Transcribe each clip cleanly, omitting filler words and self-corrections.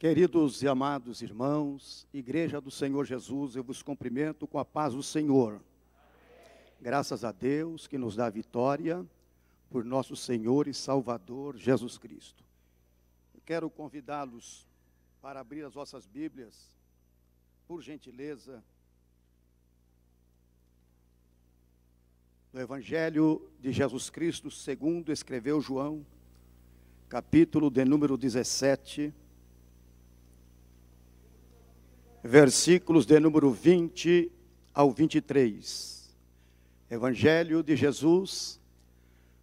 Queridos e amados irmãos, Igreja do Senhor Jesus, eu vos cumprimento com a paz do Senhor. Graças a Deus que nos dá vitória por nosso Senhor e Salvador Jesus Cristo. Eu quero convidá-los para abrir as vossas Bíblias, por gentileza, no Evangelho de Jesus Cristo, segundo escreveu João, capítulo de número 17, versículos de número 20 ao 23. Evangelho de Jesus,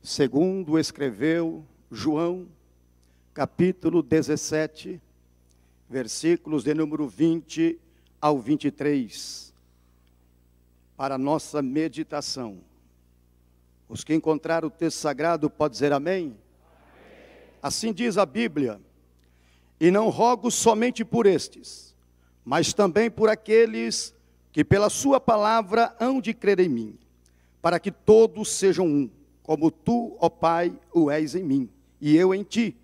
segundo escreveu João, capítulo 17, versículos de número 20 ao 23. Para nossa meditação. Os que encontraram o texto sagrado, pode dizer amém? Amém. Assim diz a Bíblia: e não rogo somente por estes, mas também por aqueles que pela sua palavra hão de crer em mim, para que todos sejam um, como tu, ó Pai, o és em mim, e eu em ti,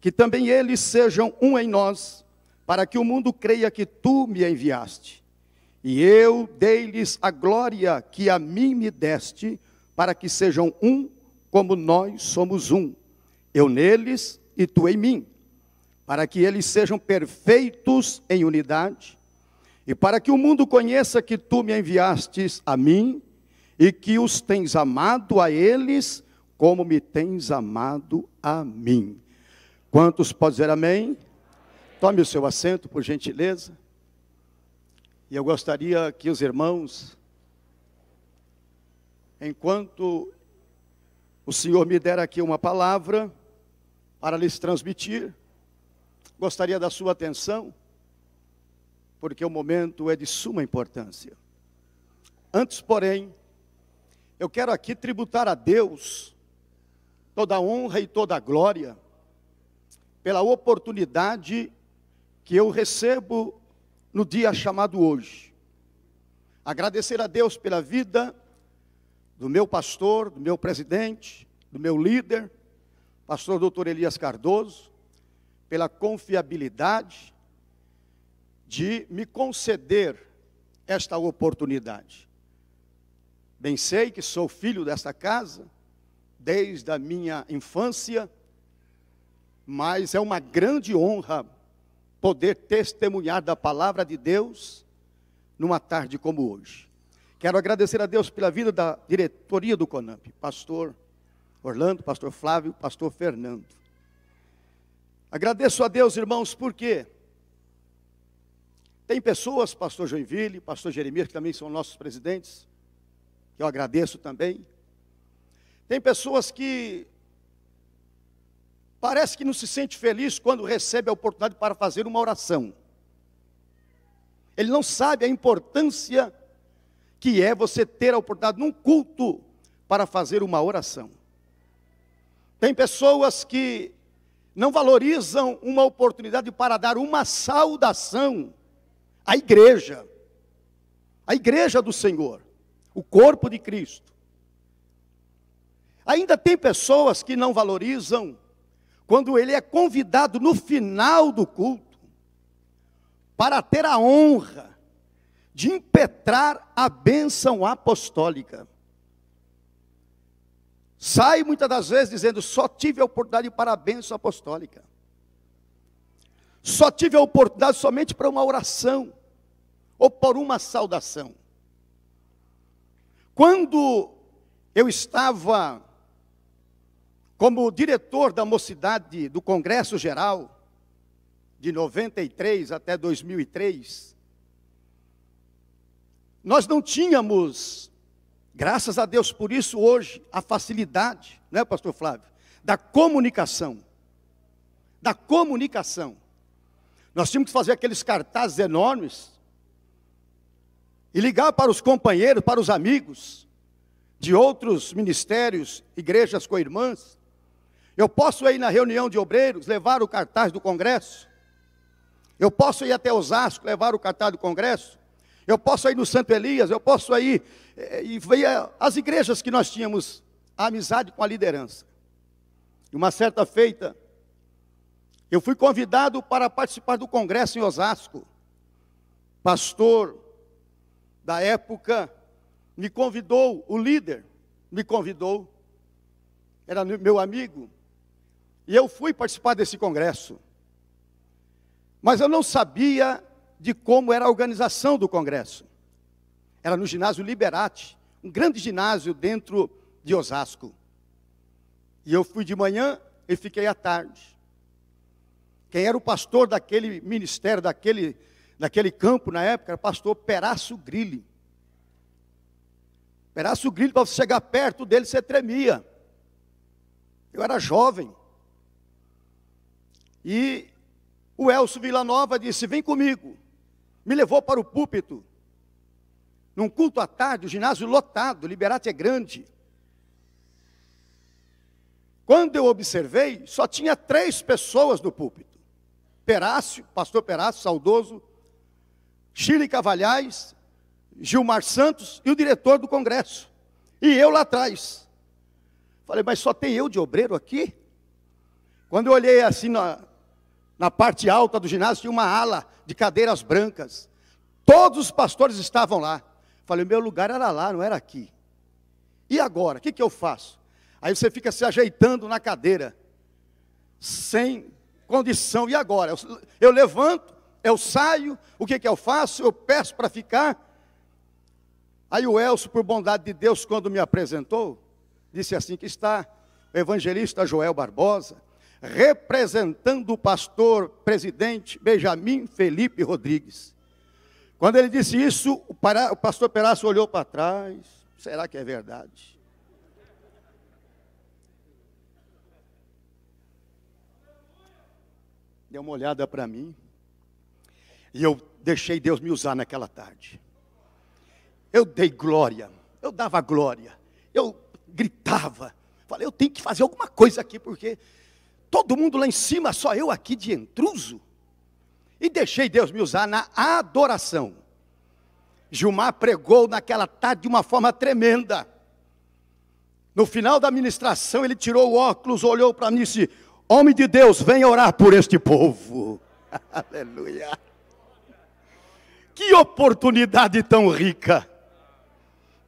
que também eles sejam um em nós, para que o mundo creia que tu me enviaste. E eu dei-lhes a glória que a mim me deste, para que sejam um, como nós somos um, eu neles e tu em mim, para que eles sejam perfeitos em unidade, e para que o mundo conheça que tu me enviastes a mim, e que os tens amado a eles, como me tens amado a mim. Quantos podem dizer amém? Tome o seu assento, por gentileza. E eu gostaria que os irmãos, enquanto o Senhor me der aqui uma palavra para lhes transmitir, gostaria da sua atenção, porque o momento é de suma importância. Antes, porém, eu quero aqui tributar a Deus toda a honra e toda a glória pela oportunidade que eu recebo no dia chamado hoje. Agradecer a Deus pela vida do meu pastor, do meu presidente, do meu líder, pastor Dr. Elias Cardoso, pela confiabilidade de me conceder esta oportunidade. Bem sei que sou filho desta casa, desde a minha infância, mas é uma grande honra poder testemunhar da palavra de Deus numa tarde como hoje. Quero agradecer a Deus pela vida da diretoria do CONAMP, pastor Orlando, pastor Flávio, pastor Fernando. Agradeço a Deus, irmãos, porque tem pessoas, pastor Joinville, pastor Jeremias, que também são nossos presidentes, que eu agradeço também. Tem pessoas que parece que não se sente feliz quando recebe a oportunidade para fazer uma oração. Ele não sabe a importância que é você ter a oportunidade num culto para fazer uma oração. Tem pessoas que não valorizam uma oportunidade para dar uma saudação à igreja do Senhor, o corpo de Cristo. Ainda tem pessoas que não valorizam quando ele é convidado no final do culto para ter a honra de impetrar a bênção apostólica. Sai muitas das vezes dizendo: só tive a oportunidade para a bênção apostólica. Só tive a oportunidade somente para uma oração, ou por uma saudação. Quando eu estava como diretor da mocidade do Congresso Geral, de 93 até 2003, nós não tínhamos, graças a Deus por isso hoje, a facilidade, né, pastor Flávio, da comunicação. Nós tínhamos que fazer aqueles cartazes enormes e ligar para os companheiros, para os amigos de outros ministérios, igrejas co-irmãs. Eu posso ir na reunião de obreiros, levar o cartaz do congresso. Eu posso ir até Osasco, levar o cartaz do congresso. Eu posso ir no Santo Elias, eu posso ir e ver as igrejas que nós tínhamos a amizade com a liderança. E uma certa feita, Eu fui convidado para participar do congresso em Osasco. Pastor da época me convidou, o líder me convidou, era meu amigo, e eu fui participar desse congresso. Mas eu não sabia de como era a organização do congresso. Era no ginásio Liberati, um grande ginásio dentro de Osasco. E eu fui de manhã e fiquei à tarde. Quem era o pastor daquele ministério, daquele campo na época, era o pastor Perácio Grilli. Perácio Grilli, para você chegar perto dele, você tremia. Eu era jovem. E o Elcio Villanova disse, vem comigo. Me levou para o púlpito. Num culto à tarde, o ginásio lotado, o Liberati é grande. Quando eu observei, só tinha 3 pessoas no púlpito. Perácio, pastor Perácio, saudoso, Chile Cavalhais, Gilmar Santos e o diretor do congresso. E eu lá atrás. Falei, mas só tem eu de obreiro aqui? Quando eu olhei assim na parte alta do ginásio, tinha uma ala de cadeiras brancas. Todos os pastores estavam lá. Falei, meu lugar era lá, não era aqui. E agora, o que eu faço? Aí você fica se ajeitando na cadeira, sem condição. E agora? Eu levanto, eu saio, o que eu faço? Eu peço para ficar. Aí o Elcio, por bondade de Deus, quando me apresentou, disse assim, que está o evangelista Joel Barbosa, representando o pastor presidente Benjamin Felipe Rodrigues. Quando ele disse isso, o pastor Perácio olhou para trás, será que é verdade? Deu uma olhada para mim, e eu deixei Deus me usar naquela tarde. Eu dei glória, eu dava glória, eu gritava, falei, eu tenho que fazer alguma coisa aqui, porque todo mundo lá em cima, só eu aqui de intruso. E deixei Deus me usar na adoração. Gilmar pregou naquela tarde de uma forma tremenda. No final da ministração, ele tirou o óculos, olhou para mim e disse, homem de Deus, venha orar por este povo. Aleluia. Que oportunidade tão rica.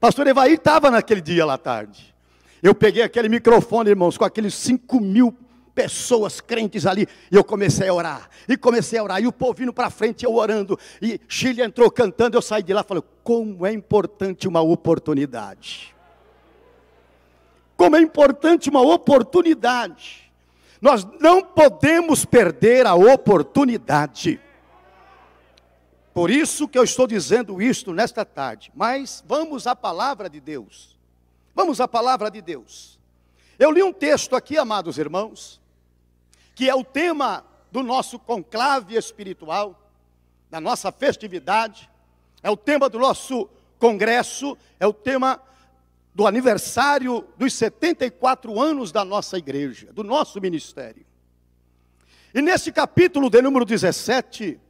Pastor Evair estava naquele dia lá à tarde. Eu peguei aquele microfone, irmãos, com aqueles 5.000 pessoas crentes ali, e eu comecei a orar, e o povo indo para frente, eu orando, e Chile entrou cantando, eu saí de lá e falei, como é importante uma oportunidade. Como é importante uma oportunidade. Nós não podemos perder a oportunidade. Por isso que eu estou dizendo isto nesta tarde. Mas vamos à palavra de Deus. Vamos à palavra de Deus. Eu li um texto aqui, amados irmãos, que é o tema do nosso conclave espiritual, da nossa festividade, é o tema do nosso congresso, é o tema do aniversário dos 74 anos da nossa igreja, do nosso ministério. E nesse capítulo de número 17,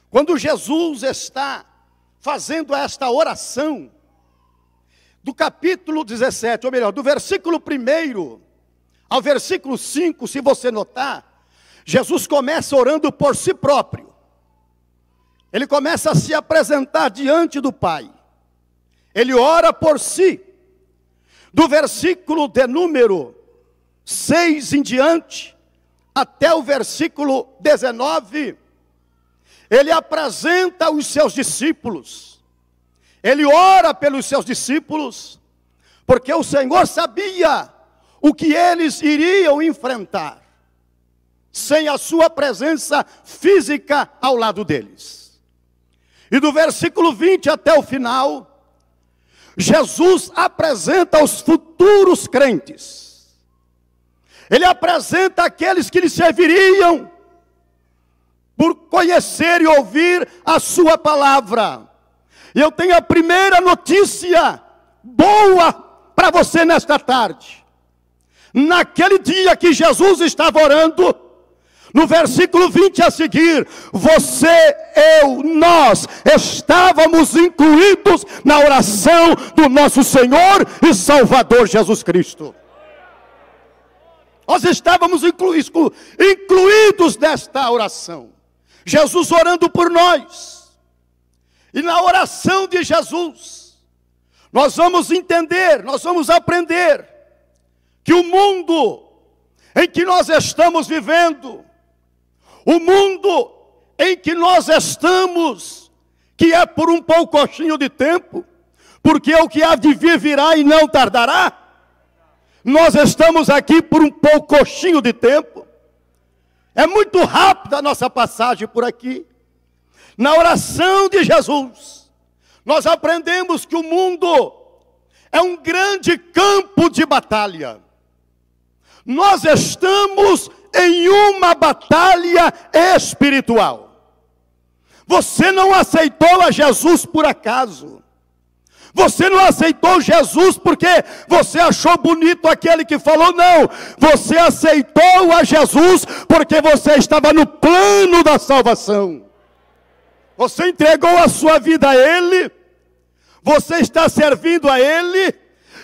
quando Jesus está fazendo esta oração, do capítulo 17, ou melhor, do versículo 1 ao versículo 5, se você notar, Jesus começa orando por si próprio. Ele começa a se apresentar diante do Pai. Ele ora por si. Do versículo de número 6 em diante, até o versículo 19, ele apresenta os seus discípulos. Ele ora pelos seus discípulos, porque o Senhor sabia o que eles iriam enfrentar, sem a sua presença física ao lado deles. E do versículo 20 até o final, Jesus apresenta os futuros crentes. Ele apresenta aqueles que lhe serviriam por conhecer e ouvir a sua palavra. E eu tenho a primeira notícia boa para você nesta tarde. Naquele dia que Jesus estava orando, no versículo 20 a seguir, você, eu, nós estávamos incluídos na oração do nosso Senhor e Salvador Jesus Cristo. Nós estávamos incluídos nesta oração. Jesus orando por nós. E na oração de Jesus, nós vamos entender, nós vamos aprender que o mundo em que nós estamos vivendo, o mundo em que nós estamos, que é por um poucochinho de tempo, porque o que há de vir virá e não tardará. Nós estamos aqui por um poucochinho de tempo. É muito rápida a nossa passagem por aqui. Na oração de Jesus, nós aprendemos que o mundo é um grande campo de batalha. Nós estamos em uma batalha espiritual. Você não aceitou a Jesus por acaso. Você não aceitou Jesus porque você achou bonito aquele que falou, não. Você aceitou a Jesus porque você estava no plano da salvação. Você entregou a sua vida a Ele. Você está servindo a Ele.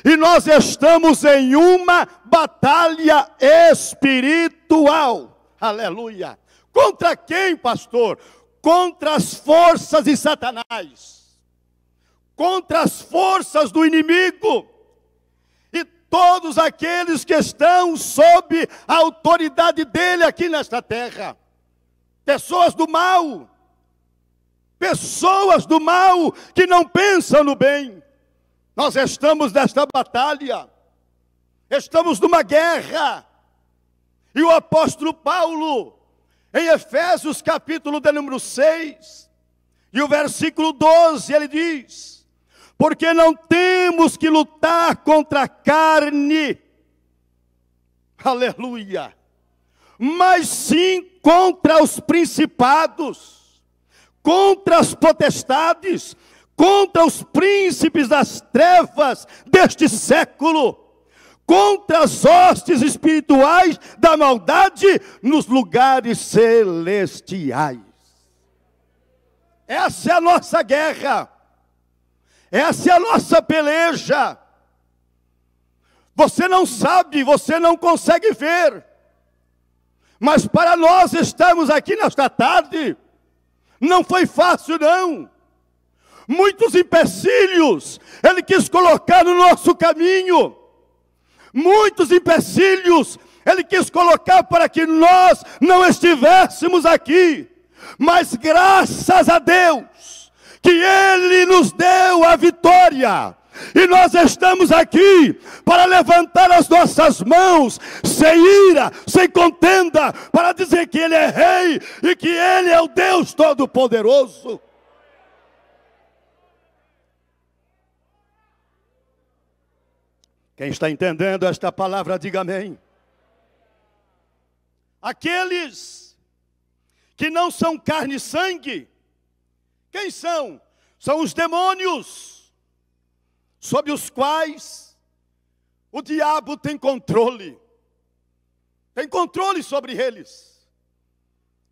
E nós estamos em uma batalha espiritual. Aleluia. Contra quem, pastor? Contra as forças de Satanás. Contra as forças do inimigo. E todos aqueles que estão sob a autoridade dele aqui nesta terra. Pessoas do mal. Pessoas do mal que não pensam no bem. Nós estamos nesta batalha. Estamos numa guerra. E o apóstolo Paulo, em Efésios capítulo de número 6, e o versículo 12, ele diz: porque não temos que lutar contra a carne, aleluia, mas sim contra os principados, contra as potestades, contra os príncipes das trevas deste século, contra as hostes espirituais da maldade nos lugares celestiais. Essa é a nossa guerra. Essa é a nossa peleja. Você não sabe, você não consegue ver. Mas para nós estamos aqui nesta tarde, não foi fácil não. Muitos empecilhos Ele quis colocar no nosso caminho. Muitos empecilhos Ele quis colocar para que nós não estivéssemos aqui. Mas graças a Deus, que Ele nos deu a vitória. E nós estamos aqui para levantar as nossas mãos, sem ira, sem contenda, para dizer que Ele é Rei e que Ele é o Deus Todo-Poderoso. Quem está entendendo esta palavra, diga amém. Aqueles que não são carne e sangue, quem são? São os demônios, sobre os quais o diabo tem controle. Tem controle sobre eles.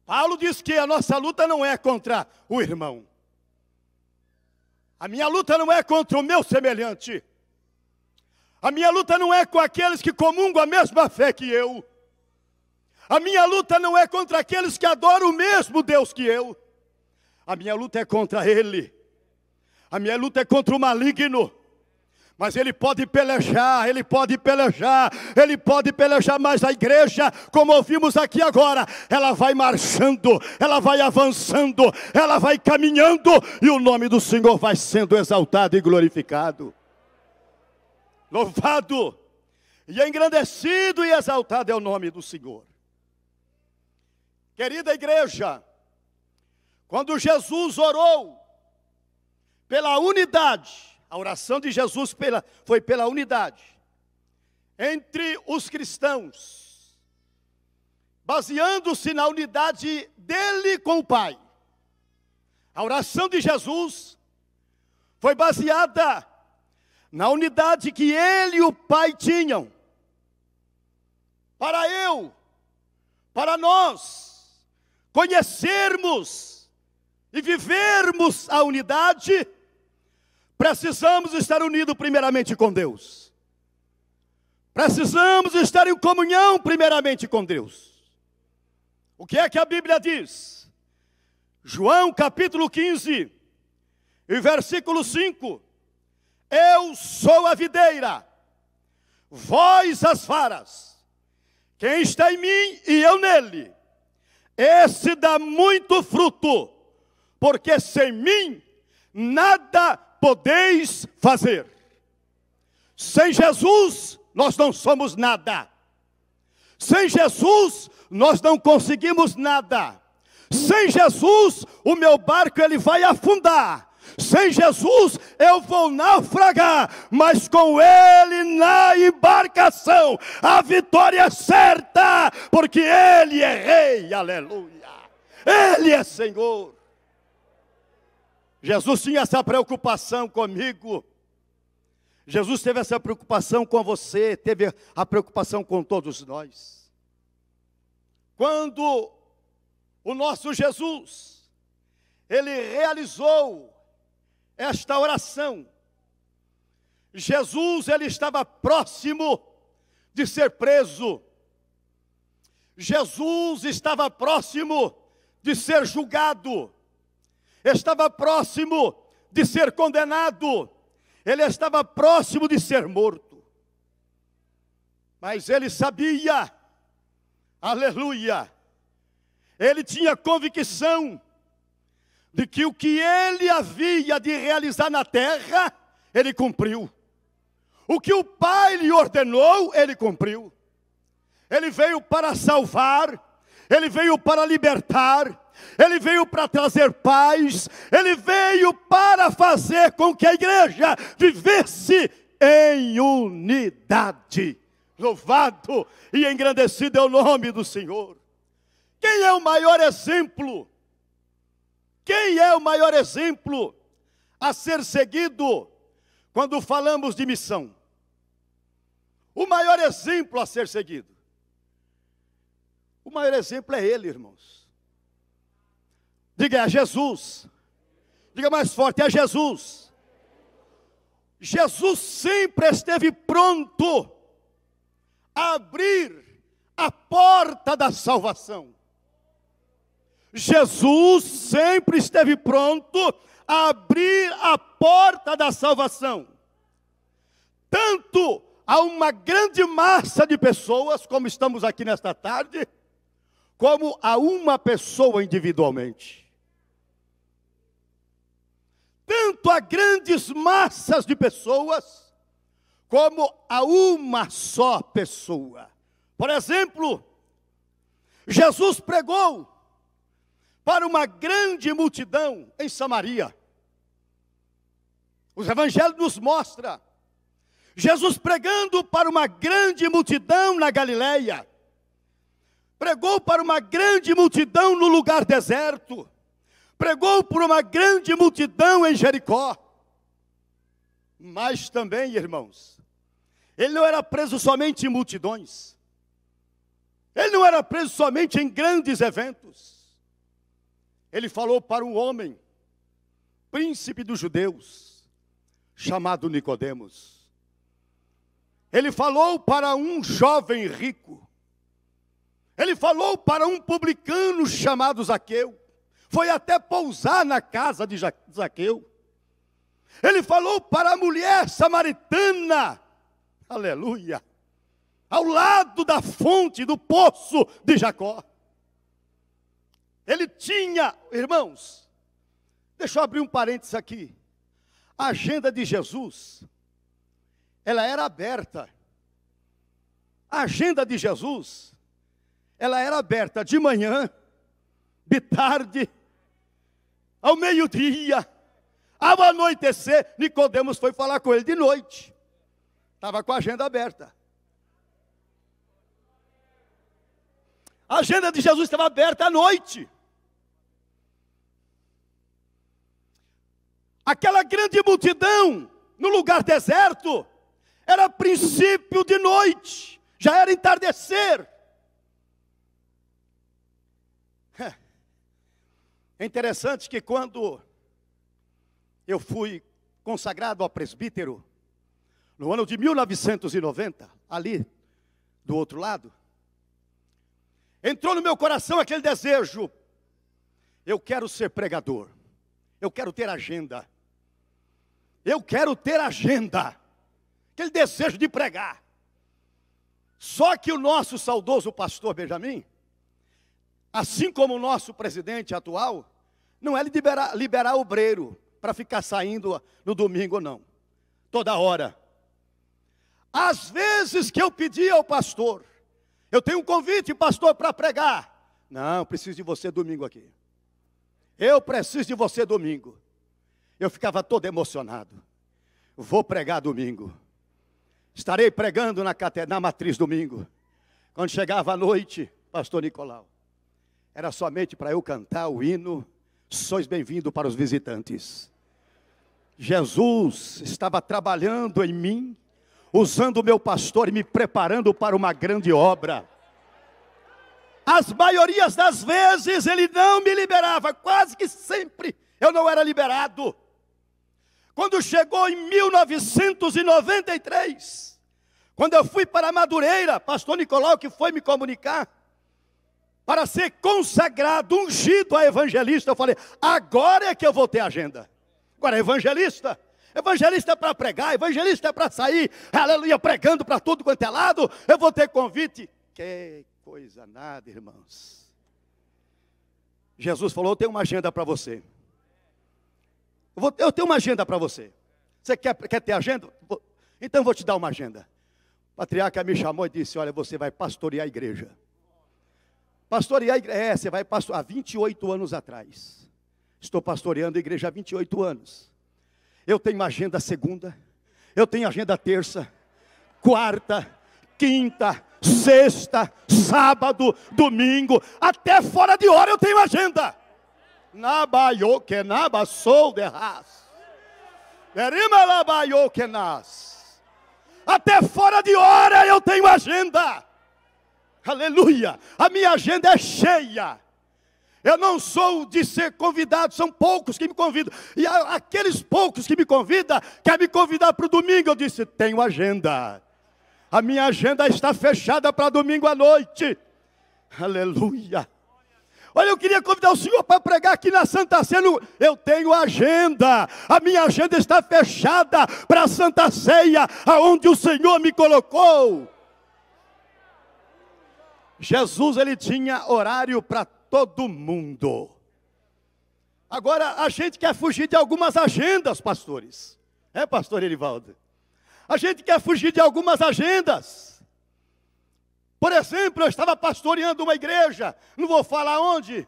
Paulo diz que a nossa luta não é contra o irmão. A minha luta não é contra o meu semelhante. A minha luta não é com aqueles que comungam a mesma fé que eu. A minha luta não é contra aqueles que adoram o mesmo Deus que eu. A minha luta é contra ele. A minha luta é contra o maligno. Mas ele pode pelejar, ele pode pelejar, ele pode pelejar, mas a igreja, como ouvimos aqui agora, ela vai marchando, ela vai avançando, ela vai caminhando, e o nome do Senhor vai sendo exaltado e glorificado. Louvado e engrandecido e exaltado é o nome do Senhor. Querida igreja, quando Jesus orou pela unidade, a oração de Jesus foi pela unidade entre os cristãos, baseando-se na unidade dele com o Pai. A oração de Jesus foi baseada na unidade que ele e o Pai tinham. Para nós conhecermos e vivermos a unidade, precisamos estar unidos primeiramente com Deus. Precisamos estar em comunhão primeiramente com Deus. O que é que a Bíblia diz? João capítulo 15, e versículo 5. Eu sou a videira, vós as varas. Quem está em mim e eu nele, esse dá muito fruto, porque sem mim nada podeis fazer. Sem Jesus nós não somos nada. Sem Jesus nós não conseguimos nada. Sem Jesus o meu barco ele vai afundar. Sem Jesus eu vou naufragar, mas com Ele na embarcação a vitória é certa, porque Ele é Rei, aleluia, Ele é Senhor. Jesus tinha essa preocupação comigo, Jesus teve essa preocupação com você, teve a preocupação com todos nós. Quando o nosso Jesus, Ele realizou esta oração, Jesus, ele estava próximo de ser preso. Jesus estava próximo de ser julgado. Estava próximo de ser condenado. Ele estava próximo de ser morto. Mas ele sabia, aleluia, ele tinha convicção de que o que ele havia de realizar na terra, ele cumpriu. O que o Pai lhe ordenou, ele cumpriu. Ele veio para salvar, ele veio para libertar, ele veio para trazer paz, ele veio para fazer com que a igreja vivesse em unidade. Louvado e engrandecido é o nome do Senhor. Quem é o maior exemplo? Quem é o maior exemplo a ser seguido quando falamos de missão? O maior exemplo a ser seguido. O maior exemplo é Ele, irmãos. Diga, é Jesus. Diga mais forte, é Jesus. Jesus sempre esteve pronto a abrir a porta da salvação. Jesus sempre esteve pronto a abrir a porta da salvação. Tanto a uma grande massa de pessoas, como estamos aqui nesta tarde, como a uma pessoa individualmente. Tanto a grandes massas de pessoas, como a uma só pessoa. Por exemplo, Jesus pregou para uma grande multidão em Samaria. Os evangelhos nos mostram Jesus pregando para uma grande multidão na Galileia. Pregou para uma grande multidão no lugar deserto. Pregou para uma grande multidão em Jericó. Mas também, irmãos, ele não era preso somente em multidões. Ele não era preso somente em grandes eventos. Ele falou para um homem, príncipe dos judeus, chamado Nicodemos. Ele falou para um jovem rico. Ele falou para um publicano chamado Zaqueu. Foi até pousar na casa de Zaqueu. Ele falou para a mulher samaritana, aleluia, ao lado da fonte do poço de Jacó. Ele tinha, irmãos, deixa eu abrir um parênteses aqui. A agenda de Jesus, ela era aberta. A agenda de Jesus, ela era aberta de manhã, de tarde, ao meio-dia, ao anoitecer. Nicodemos foi falar com ele de noite. Estava com a agenda aberta. A agenda de Jesus estava aberta à noite. Aquela grande multidão, no lugar deserto, era princípio de noite, já era entardecer. É interessante que quando eu fui consagrado a presbítero, no ano de 1990, ali do outro lado. Entrou no meu coração aquele desejo. Eu quero ser pregador. Eu quero ter agenda. Eu quero ter agenda. Aquele desejo de pregar. Só que o nosso saudoso pastor Benjamin, assim como o nosso presidente atual, não é liberar obreiro para ficar saindo no domingo, não. Toda hora. Às vezes que eu pedi ao pastor, eu tenho um convite, pastor, para pregar. Não, preciso de você domingo aqui. Eu preciso de você domingo. Eu ficava todo emocionado. Vou pregar domingo. Estarei pregando na matriz domingo. Quando chegava a noite, pastor Nicolau, era somente para eu cantar o hino, sois bem-vindo para os visitantes. Jesus estava trabalhando em mim, usando o meu pastor e me preparando para uma grande obra. As maiorias das vezes ele não me liberava, quase que sempre eu não era liberado. Quando chegou em 1993, quando eu fui para Madureira, pastor Nicolau que foi me comunicar, para ser consagrado, ungido a evangelista, eu falei, agora é que eu vou ter agenda. Agora evangelista é para pregar, evangelista é para sair, aleluia, pregando para tudo quanto é lado, eu vou ter convite. Que coisa nada, irmãos. Jesus falou, eu tenho uma agenda para você. Eu tenho uma agenda para você. Você quer ter agenda? Então eu vou te dar uma agenda. O patriarca me chamou e disse, olha, você vai pastorear a igreja. Pastorear a igreja, você vai pastorear. Há 28 anos atrás. Estou pastoreando a igreja há 28 anos. Eu tenho agenda segunda, eu tenho agenda terça, quarta, quinta, sexta, sábado, domingo, até fora de hora eu tenho agenda. Até fora de hora eu tenho agenda. Aleluia, a minha agenda é cheia. Eu não sou de ser convidado, são poucos que me convidam. E aqueles poucos que me convidam, quer me convidar para o domingo. Eu disse, tenho agenda. A minha agenda está fechada para domingo à noite. Aleluia. Olha, eu queria convidar o senhor para pregar aqui na Santa Ceia. Eu tenho agenda. A minha agenda está fechada para a Santa Ceia, aonde o Senhor me colocou. Jesus, ele tinha horário para todo mundo. Agora, a gente quer fugir de algumas agendas, pastores. É, pastor Erivaldo? A gente quer fugir de algumas agendas. Por exemplo, eu estava pastoreando uma igreja, não vou falar onde,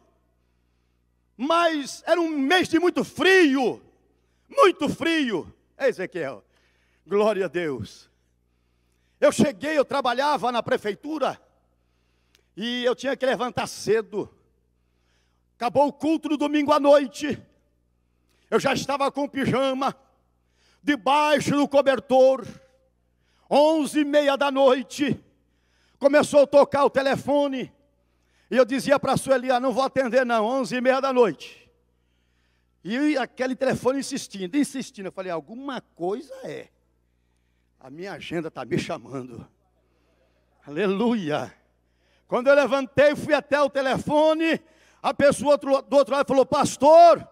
mas era um mês de muito frio. Muito frio. É, Ezequiel, glória a Deus. Eu trabalhava na prefeitura, e eu tinha que levantar cedo. Acabou o culto no domingo à noite. Eu já estava com pijama, debaixo do cobertor. 11h30 da noite. Começou a tocar o telefone. E eu dizia para a Sueli, não vou atender não, 11h30 da noite. E aquele telefone insistindo. Eu falei, alguma coisa é. A minha agenda está me chamando. Aleluia. Quando eu levantei, fui até o telefone, a pessoa do outro lado falou, pastor,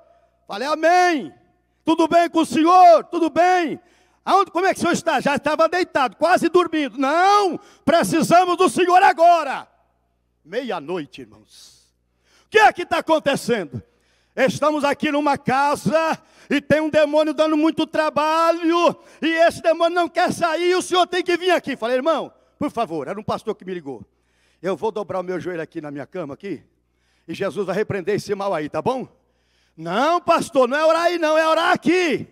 falei, amém, tudo bem com o senhor? Tudo bem? Como é que o senhor está? Já estava deitado, quase dormindo. Não, precisamos do senhor agora. Meia-noite, irmãos. O que é que está acontecendo? Estamos aqui numa casa e tem um demônio dando muito trabalho, e esse demônio não quer sair, e o senhor tem que vir aqui. Falei, irmão, por favor, era um pastor que me ligou. Eu vou dobrar o meu joelho aqui na minha cama, aqui, e Jesus vai repreender esse mal aí, tá bom? Não, pastor, não é orar aí não, é orar aqui.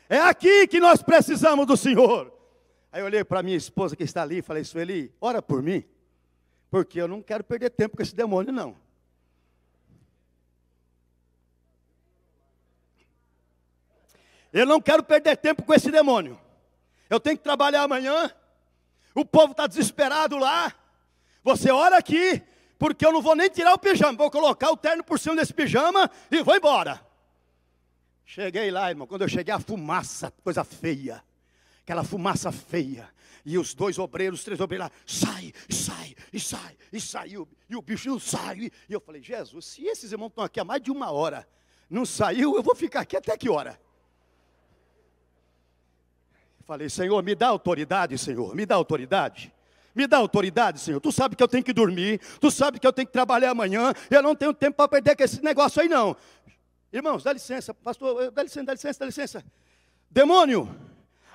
É aqui que nós precisamos do Senhor. Aí eu olhei para minha esposa que está ali e falei, Sueli, ora por mim, porque eu não quero perder tempo com esse demônio, não. Eu não quero perder tempo com esse demônio. Eu tenho que trabalhar amanhã, o povo está desesperado lá. Você ora aqui, porque eu não vou nem tirar o pijama, vou colocar o terno por cima desse pijama e vou embora. Cheguei lá, irmão, quando eu cheguei, a fumaça, coisa feia, aquela fumaça feia, E os dois obreiros, 3 obreiros lá, sai, sai, e sai, e saiu. E o bicho não sai. E eu falei, Jesus, se esses irmãos estão aqui há mais de 1 hora, não saiu, eu vou ficar aqui até que hora? Falei, Senhor, me dá autoridade, Senhor, me dá autoridade. Me dá autoridade, Senhor. Tu sabe que eu tenho que dormir, tu sabe que eu tenho que trabalhar amanhã, eu não tenho tempo para perder com esse negócio aí não. Irmãos, dá licença, pastor, dá licença, dá licença, dá licença. Demônio,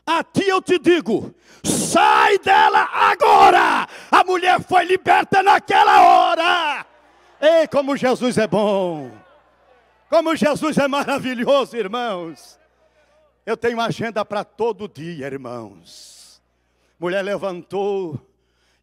a ti eu te digo, sai dela agora. A mulher foi liberta naquela hora. Ei, como Jesus é bom. Como Jesus é maravilhoso, irmãos. Eu tenho agenda para todo dia, irmãos. Mulher levantou,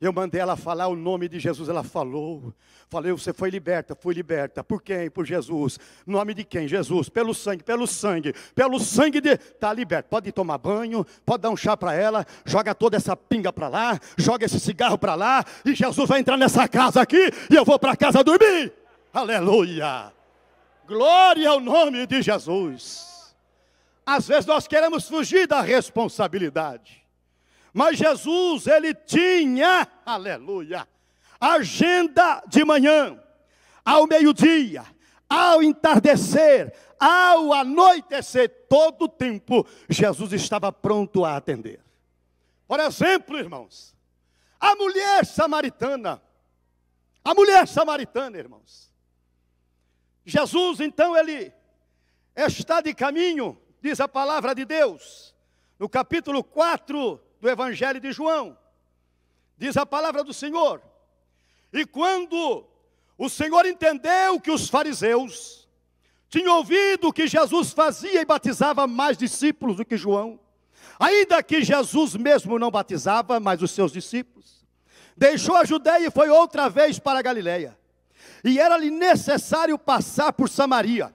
eu mandei ela falar o nome de Jesus, ela falou. Falei, você foi liberta, fui liberta. Por quem? Por Jesus. Nome de quem? Jesus. Pelo sangue, pelo sangue. Pelo sangue de... Está liberto. Pode ir tomar banho, pode dar um chá para ela, joga toda essa pinga para lá, joga esse cigarro para lá, e Jesus vai entrar nessa casa aqui, e eu vou para casa dormir. Aleluia. Glória ao nome de Jesus. Às vezes nós queremos fugir da responsabilidade. Mas Jesus, ele tinha, aleluia, agenda de manhã, ao meio-dia, ao entardecer, ao anoitecer, todo o tempo, Jesus estava pronto a atender. Por exemplo, irmãos, a mulher samaritana, irmãos. Jesus, então, ele está de caminho, diz a palavra de Deus, no capítulo 4 do Evangelho de João, diz a palavra do Senhor, e quando o Senhor entendeu que os fariseus tinham ouvido que Jesus fazia e batizava mais discípulos do que João, ainda que Jesus mesmo não batizava, mas os seus discípulos, deixou a Judeia e foi outra vez para a Galileia, e era-lhe necessário passar por Samaria.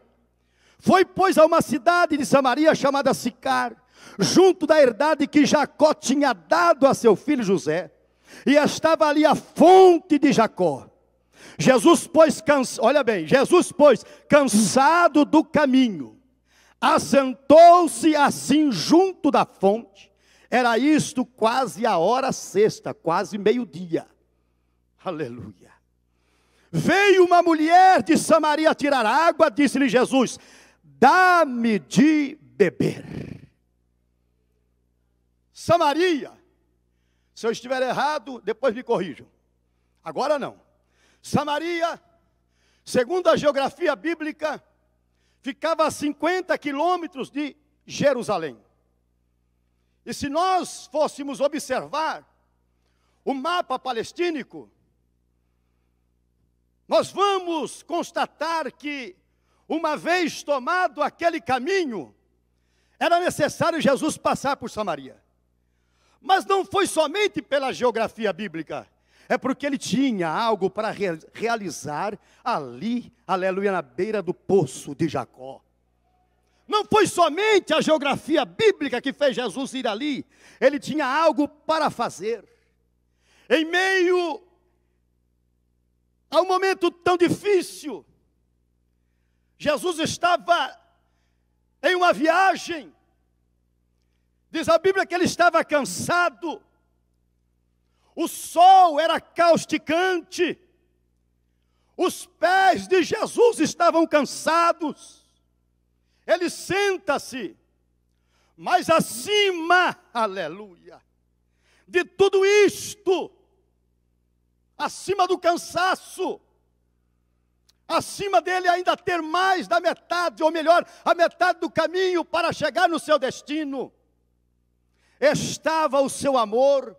Foi, pois, a uma cidade de Samaria chamada Sicar, junto da herdade que Jacó tinha dado a seu filho José, e estava ali a fonte de Jacó. Jesus, pois, cansado do caminho, assentou-se assim junto da fonte. Era isto quase a hora sexta, quase meio-dia. Aleluia. Veio uma mulher de Samaria tirar água, disse-lhe Jesus, dá-me de beber. Samaria, se eu estiver errado, depois me corrijam. Agora não. Samaria, segundo a geografia bíblica, ficava a 50 quilômetros de Jerusalém. E se nós fôssemos observar o mapa palestínico, nós vamos constatar que, uma vez tomado aquele caminho, era necessário Jesus passar por Samaria. Mas não foi somente pela geografia bíblica, é porque ele tinha algo para realizar ali, aleluia, na beira do poço de Jacó. Não foi somente a geografia bíblica que fez Jesus ir ali, ele tinha algo para fazer. Em meio a um momento tão difícil, Jesus estava em uma viagem, diz a Bíblia que ele estava cansado, o sol era causticante, os pés de Jesus estavam cansados, ele senta-se, mas acima, aleluia, de tudo isto, acima do cansaço, acima dele ainda ter mais da metade, ou melhor, a metade do caminho para chegar no seu destino, estava o seu amor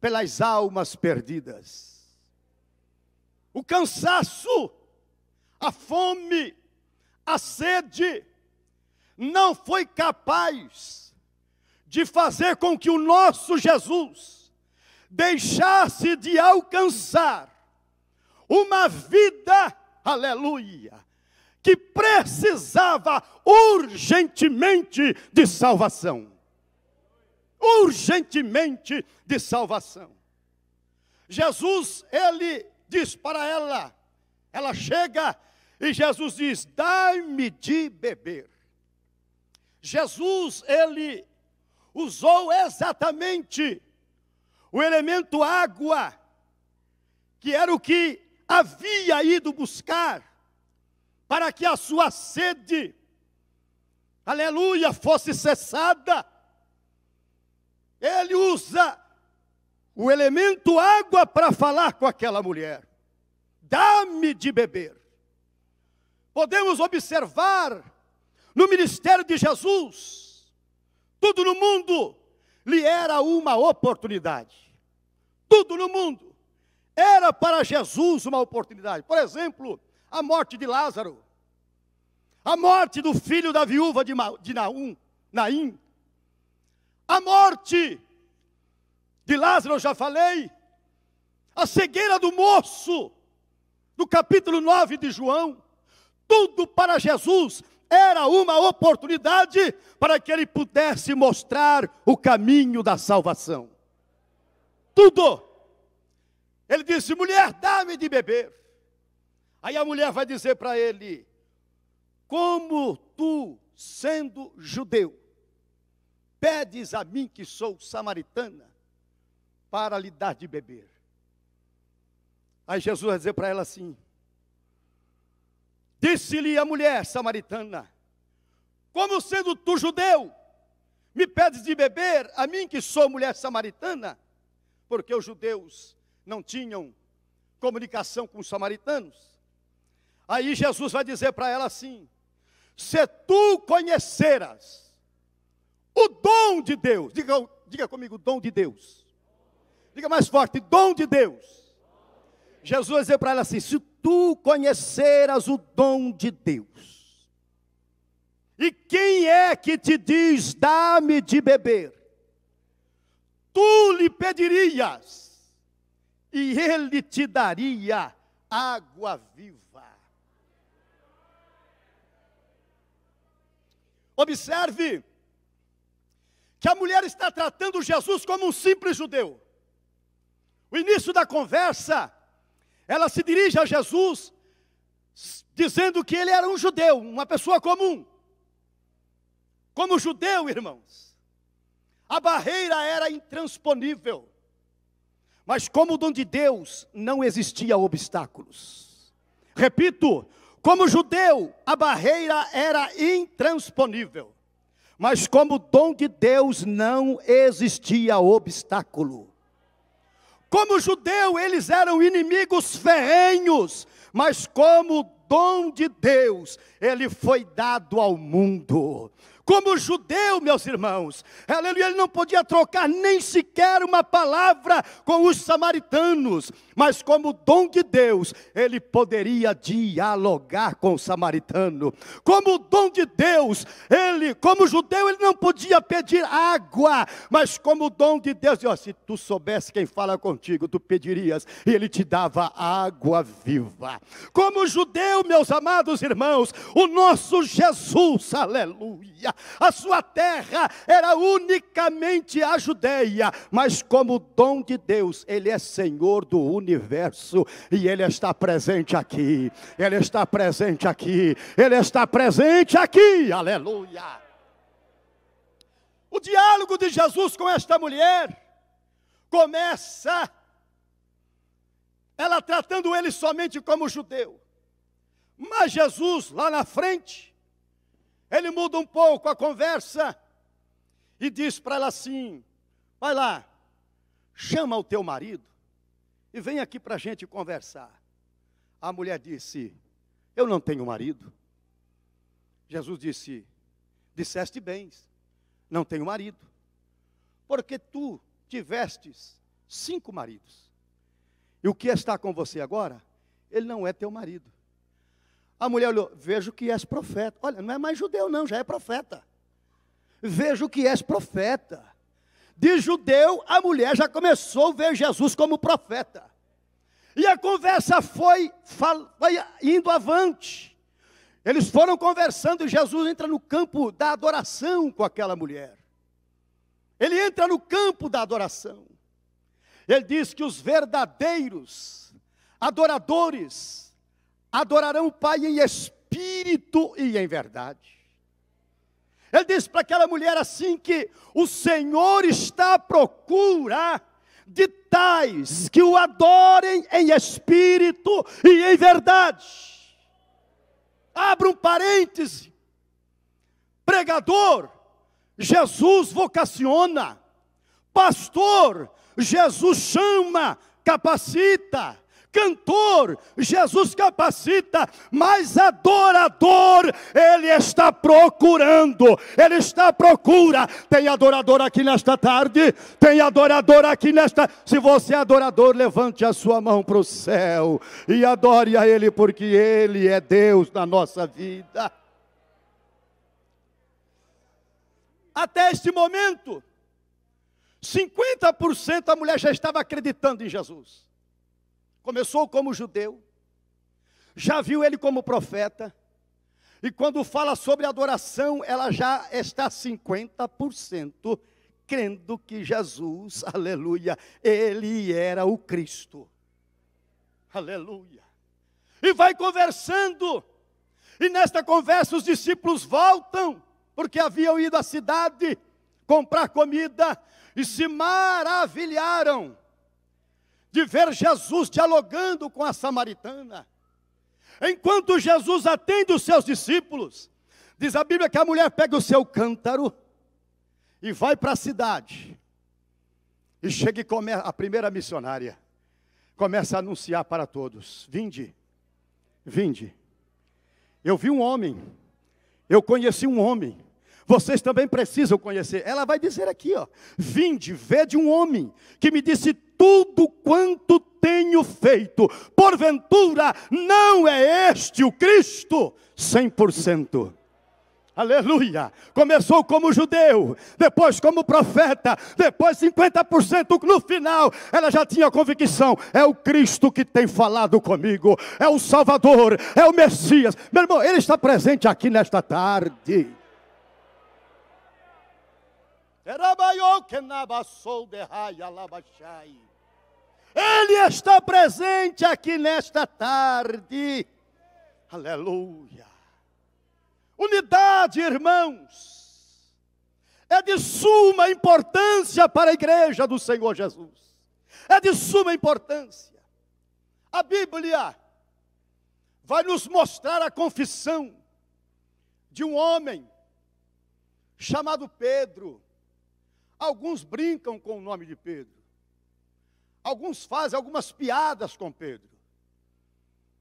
pelas almas perdidas. O cansaço, a fome, a sede, não foi capaz de fazer com que o nosso Jesus deixasse de alcançar uma vida, aleluia, que precisava urgentemente de salvação. Urgentemente de salvação. Jesus, ele diz para ela, ela chega e Jesus diz, dai-me de beber. Jesus, ele usou exatamente o elemento água, que era o que havia ido buscar, para que a sua sede, aleluia, fosse cessada. Ele usa o elemento água para falar com aquela mulher. Dá-me de beber. Podemos observar no ministério de Jesus, tudo no mundo lhe era uma oportunidade. Tudo no mundo era para Jesus uma oportunidade. Por exemplo, a morte de Lázaro, a morte do filho da viúva de Naim, a morte de Lázaro, eu já falei, a cegueira do moço, do capítulo 9 de João, tudo para Jesus era uma oportunidade para que ele pudesse mostrar o caminho da salvação. Tudo. Ele disse: mulher, dá-me de beber. Aí a mulher vai dizer para ele: como tu, sendo judeu, pedes a mim, que sou samaritana, para lhe dar de beber? Aí Jesus vai dizer para ela assim: disse-lhe a mulher samaritana: como sendo tu judeu, me pedes de beber, a mim que sou mulher samaritana? Porque os judeus não tinham comunicação com os samaritanos. Aí Jesus vai dizer para ela assim: se tu conheceras o dom de Deus, diga comigo, dom de Deus. Diga mais forte, dom de Deus. Jesus vai dizer para ela assim: se tu conheceras o dom de Deus, e quem é que te diz, dá-me de beber, tu lhe pedirias, e ele te daria água viva. Observe que a mulher está tratando Jesus como um simples judeu. O início da conversa, ela se dirige a Jesus, dizendo que ele era um judeu, uma pessoa comum. Como judeu, irmãos, a barreira era intransponível. Mas como dom de Deus, não existia obstáculos. Repito, como judeu, a barreira era intransponível. Mas como dom de Deus, não existia obstáculo. Como judeu, eles eram inimigos ferrenhos, mas como dom de Deus, ele foi dado ao mundo. Como judeu, meus irmãos, aleluia, ele não podia trocar nem sequer uma palavra com os samaritanos, mas como dom de Deus, ele poderia dialogar com o samaritano. Como dom de Deus, ele, como judeu, ele não podia pedir água, mas como dom de Deus, se tu soubesse quem fala contigo, tu pedirias, e ele te dava água viva. Como judeu, meus amados irmãos, o nosso Jesus, aleluia, a sua terra era unicamente a Judeia, mas como dom de Deus, ele é Senhor do universo, e ele está presente aqui, ele está presente aqui, ele está presente aqui, aleluia. O diálogo de Jesus com esta mulher começa, ela tratando ele somente como judeu, mas Jesus lá na frente, ele muda um pouco a conversa e diz para ela assim: vai lá, chama o teu marido e vem aqui para a gente conversar. A mulher disse: eu não tenho marido. Jesus disse: disseste bem, não tenho marido, porque tu tivestes 5 maridos, e o que está com você agora, ele não é teu marido. A mulher olhou: vejo que és profeta. Olha, não é mais judeu não, já é profeta. Vejo que és profeta. De judeu, a mulher já começou a ver Jesus como profeta. E a conversa foi indo avante. Eles foram conversando e Jesus entra no campo da adoração com aquela mulher. Ele entra no campo da adoração. Ele diz que os verdadeiros adoradores adorarão o Pai em espírito e em verdade. Ele disse para aquela mulher assim que o Senhor está à procura de tais que o adorem em espírito e em verdade. Abra um parêntese. Pregador, Jesus vocaciona. Pastor, Jesus chama, capacita. Cantor, Jesus capacita, mas adorador, Ele está procurando, Ele está à procura. Tem adorador aqui nesta tarde? Tem adorador aqui nesta... Se você é adorador, levante a sua mão para o céu e adore a Ele, porque Ele é Deus na nossa vida. Até este momento, 50% da mulher já estava acreditando em Jesus. Começou como judeu, já viu ele como profeta, e quando fala sobre adoração, ela já está 50% crendo que Jesus, aleluia, ele era o Cristo, aleluia. E vai conversando, e nesta conversa os discípulos voltam, porque haviam ido à cidade comprar comida, e se maravilharam de ver Jesus dialogando com a samaritana. Enquanto Jesus atende os seus discípulos, diz a Bíblia que a mulher pega o seu cântaro e vai para a cidade. E chega e a primeira missionária começa a anunciar para todos: vinde, vinde. Eu vi um homem, eu conheci um homem, vocês também precisam conhecer. Ela vai dizer aqui, ó: vinde, vede um homem que me disse tudo quanto tenho feito. Porventura, não é este o Cristo? 100%. Aleluia. Começou como judeu, depois como profeta, depois 50%. No final, ela já tinha convicção: é o Cristo que tem falado comigo, é o Salvador, é o Messias. Meu irmão, Ele está presente aqui nesta tarde. Ele está presente aqui nesta tarde. Aleluia. Unidade, irmãos, é de suma importância para a igreja do Senhor Jesus. É de suma importância. A Bíblia vai nos mostrar a confissão de um homem chamado Pedro. Alguns brincam com o nome de Pedro. Alguns fazem algumas piadas com Pedro.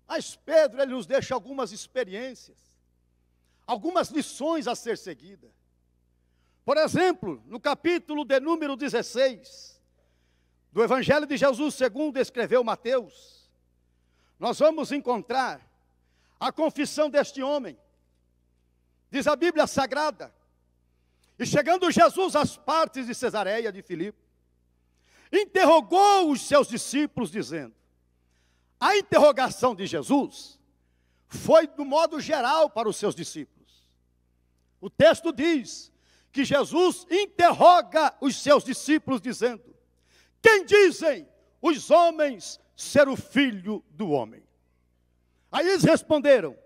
Mas Pedro, ele nos deixa algumas experiências, algumas lições a ser seguidas. Por exemplo, no capítulo de número 16, do Evangelho de Jesus, segundo escreveu Mateus, nós vamos encontrar a confissão deste homem. Diz a Bíblia Sagrada: e chegando Jesus às partes de Cesareia de Filipe, interrogou os seus discípulos, dizendo... A interrogação de Jesus foi do modo geral para os seus discípulos. O texto diz que Jesus interroga os seus discípulos, dizendo: quem dizem os homens ser o Filho do Homem? Aí eles responderam: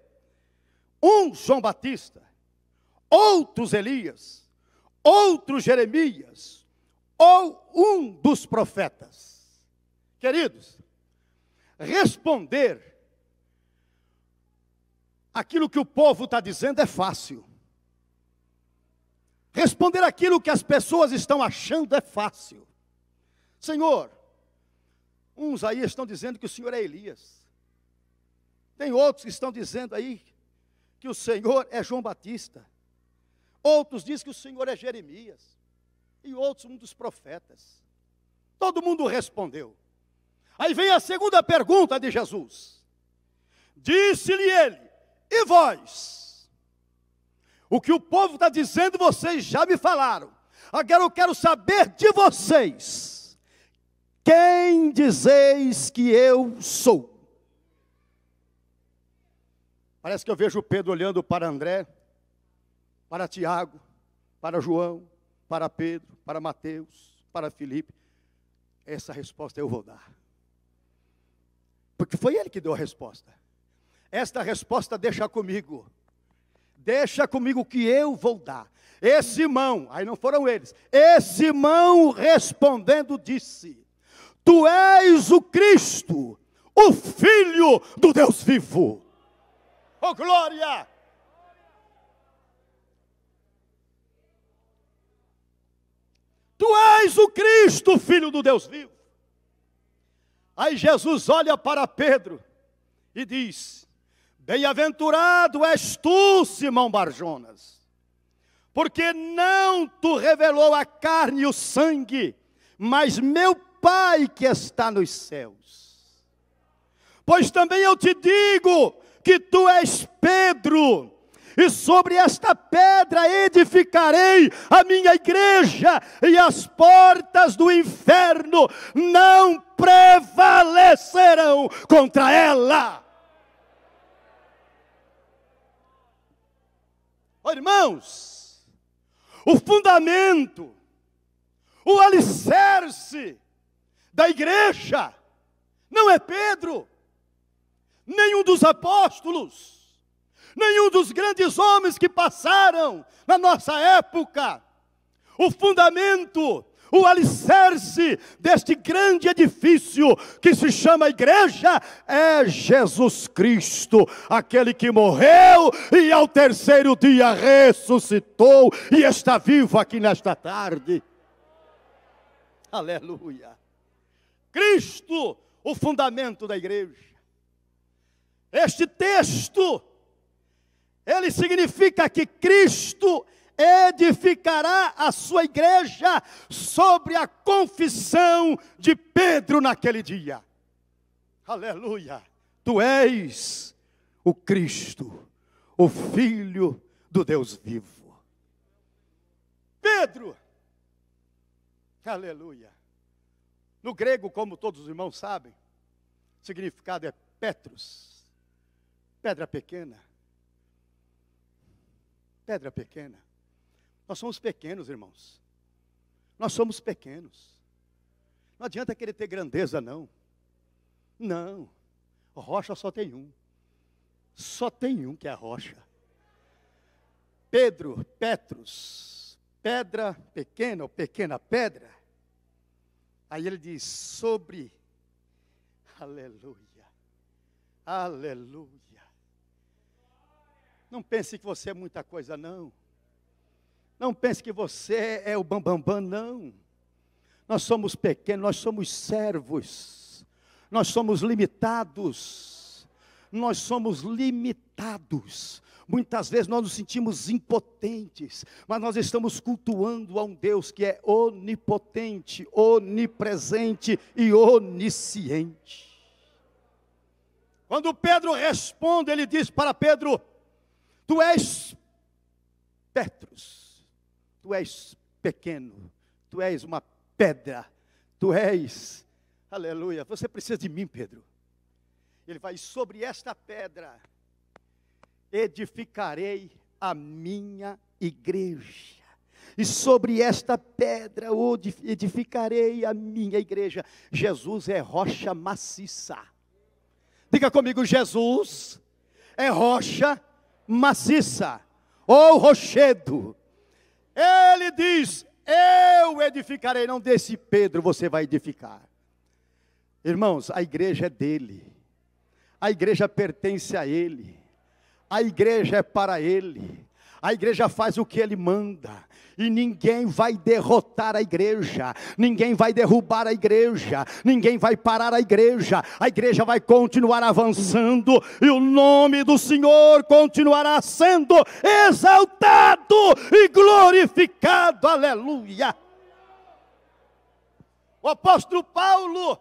um João Batista, outros Elias, outros Jeremias, ou um dos profetas. Queridos, responder aquilo que o povo está dizendo é fácil. Responder aquilo que as pessoas estão achando é fácil. Senhor, uns aí estão dizendo que o Senhor é Elias. Tem outros que estão dizendo aí que o Senhor é João Batista. Outros dizem que o Senhor é Jeremias. E outros um dos profetas. Todo mundo respondeu. Aí vem a segunda pergunta de Jesus. Disse-lhe ele: e vós? O que o povo está dizendo, vocês já me falaram. Agora eu quero saber de vocês. Quem dizeis que eu sou? Parece que eu vejo Pedro olhando para André, para Tiago, para João, para Pedro, para Mateus, para Filipe. Essa resposta eu vou dar. Porque foi ele que deu a resposta. Esta resposta deixa comigo. Deixa comigo que eu vou dar. Esse irmão, aí não foram eles. Esse irmão respondendo disse: Tu és o Cristo, o Filho do Deus vivo. Oh, glória! Tu és o Cristo, Filho do Deus vivo. Aí Jesus olha para Pedro e diz: bem-aventurado és tu, Simão Barjonas, porque não te revelou a carne e o sangue, mas meu Pai que está nos céus. Pois também eu te digo que tu és Pedro, e sobre esta pedra edificarei a minha igreja, e as portas do inferno não prevalecerão contra ela. Oh, irmãos, o fundamento, o alicerce da igreja não é Pedro, nenhum dos apóstolos, nenhum dos grandes homens que passaram na nossa época. O fundamento, o alicerce deste grande edifício que se chama igreja é Jesus Cristo, aquele que morreu e ao terceiro dia ressuscitou e está vivo aqui nesta tarde. Aleluia! Cristo, o fundamento da igreja. Este texto, ele significa que Cristo edificará a sua igreja sobre a confissão de Pedro naquele dia. Aleluia! Tu és o Cristo, o Filho do Deus vivo. Pedro, aleluia! No grego, como todos os irmãos sabem, o significado é Petros, pedra pequena. Pedra pequena. Nós somos pequenos, irmãos. Nós somos pequenos. Não adianta querer ter grandeza, não. Não. Rocha só tem um. Só tem um que é a rocha. Pedro, Petros, pedra pequena ou pequena pedra. Aí ele diz, sobre, aleluia, aleluia. Não pense que você é muita coisa, não. Não pense que você é o bambambam, não. Nós somos pequenos, nós somos servos. Nós somos limitados. Nós somos limitados. Muitas vezes nós nos sentimos impotentes, mas nós estamos cultuando a um Deus que é onipotente, onipresente e onisciente. Quando Pedro responde, ele diz para Pedro: tu és Petros, tu és pequeno, tu és uma pedra, tu és, aleluia, você precisa de mim, Pedro. Ele vai, sobre esta pedra edificarei a minha igreja, e sobre esta pedra edificarei a minha igreja. Jesus é rocha maciça. Diga comigo, Jesus é rocha maciça, ou rochedo. Ele diz, eu edificarei, não desse Pedro você vai edificar. Irmãos, a igreja é dele, a igreja pertence a ele, a igreja é para ele, a igreja faz o que ele manda, e ninguém vai derrotar a igreja, ninguém vai derrubar a igreja, ninguém vai parar a igreja vai continuar avançando, e o nome do Senhor continuará sendo exaltado e glorificado, aleluia. O apóstolo Paulo,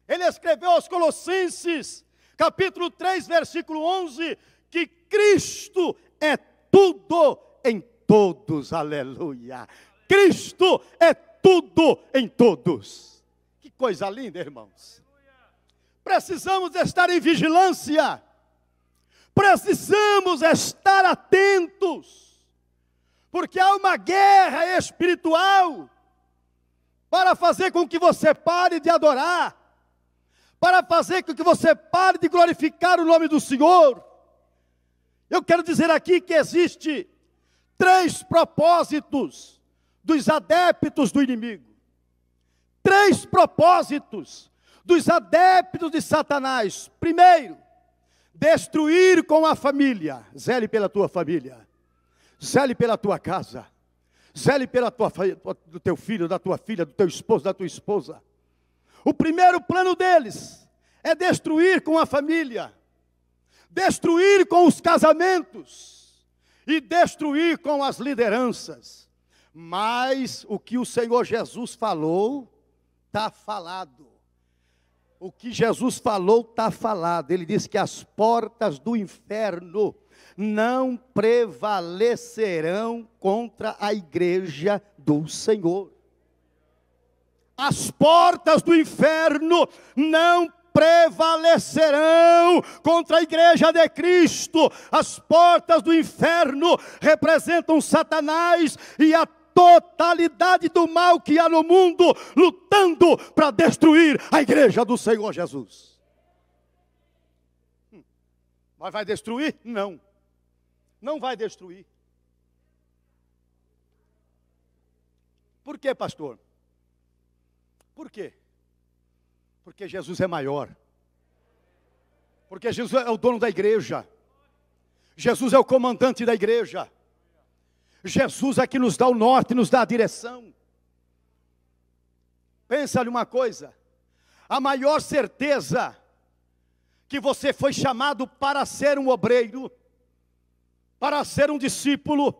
ele escreveu aos Colossenses, capítulo 3, versículo 11, que Cristo é tudo em todos, aleluia. Cristo é tudo em todos. Que coisa linda, irmãos. Precisamos estar em vigilância, precisamos estar atentos, porque há uma guerra espiritual para fazer com que você pare de adorar, para fazer com que você pare de glorificar o nome do Senhor. Eu quero dizer aqui que existe 3 propósitos dos adeptos do inimigo. 3 propósitos dos adeptos de Satanás. Primeiro, destruir com a família. Zele pela tua família. Zele pela tua casa. Zele pela do teu filho, da tua filha, do teu esposo, da tua esposa. O primeiro plano deles é destruir com a família. Destruir com os casamentos. E destruir com as lideranças. Mas o que o Senhor Jesus falou, está falado. O que Jesus falou está falado. Ele disse que as portas do inferno não prevalecerão contra a igreja do Senhor. As portas do inferno não prevalecerão contra a igreja de Cristo. As portas do inferno representam Satanás e a totalidade do mal que há no mundo, lutando para destruir a igreja do Senhor Jesus. Mas vai destruir? Não. Não vai destruir. Por quê, pastor? Por quê? Porque Jesus é maior. Porque Jesus é o dono da igreja. Jesus é o comandante da igreja. Jesus é que nos dá o norte, nos dá a direção. Pensa numa coisa. A maior certeza que você foi chamado para ser um obreiro, para ser um discípulo,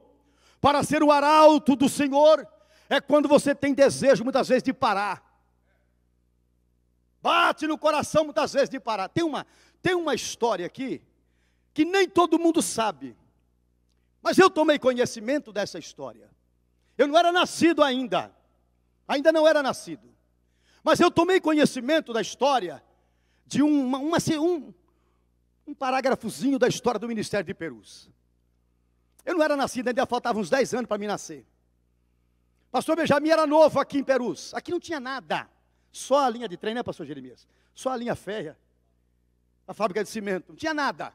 para ser o arauto do Senhor, é quando você tem desejo muitas vezes de parar. Bate no coração muitas vezes de parar. Tem uma história aqui, que nem todo mundo sabe. Mas eu tomei conhecimento dessa história. Eu não era nascido ainda. Ainda não era nascido. Mas eu tomei conhecimento da história de um parágrafozinho da história do Ministério de Perus. Eu não era nascido, ainda faltavam uns 10 anos para me nascer. Pastor Benjamin era novo aqui em Perus. Aqui não tinha nada. Só a linha de trem, né, pastor Jeremias? Só a linha férrea. A fábrica de cimento. Não tinha nada.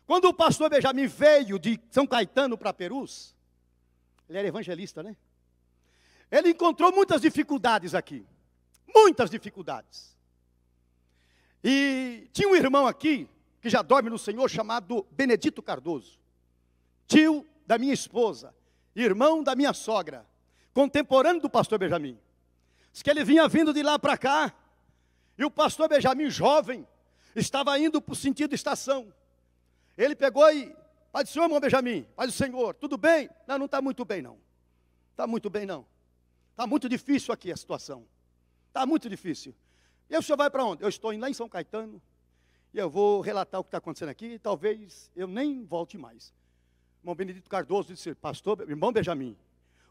Quando o pastor Benjamin veio de São Caetano para Perus, ele era evangelista, né? Ele encontrou muitas dificuldades aqui. Muitas dificuldades. E tinha um irmão aqui, que já dorme no Senhor, chamado Benedito Cardoso. Tio da minha esposa, irmão da minha sogra, contemporâneo do pastor Benjamin. Diz que ele vinha vindo de lá para cá, e o pastor Benjamin, jovem, estava indo para o sentido estação. Ele pegou e, pai do Senhor, irmão Benjamin, pai do Senhor, tudo bem? Não, não está muito bem não. Está muito bem não. Está muito difícil aqui a situação. Está muito difícil. E o senhor vai para onde? Eu estou indo lá em São Caetano, e eu vou relatar o que está acontecendo aqui, e talvez eu nem volte mais. Irmão Benedito Cardoso disse, pastor, irmão Benjamin,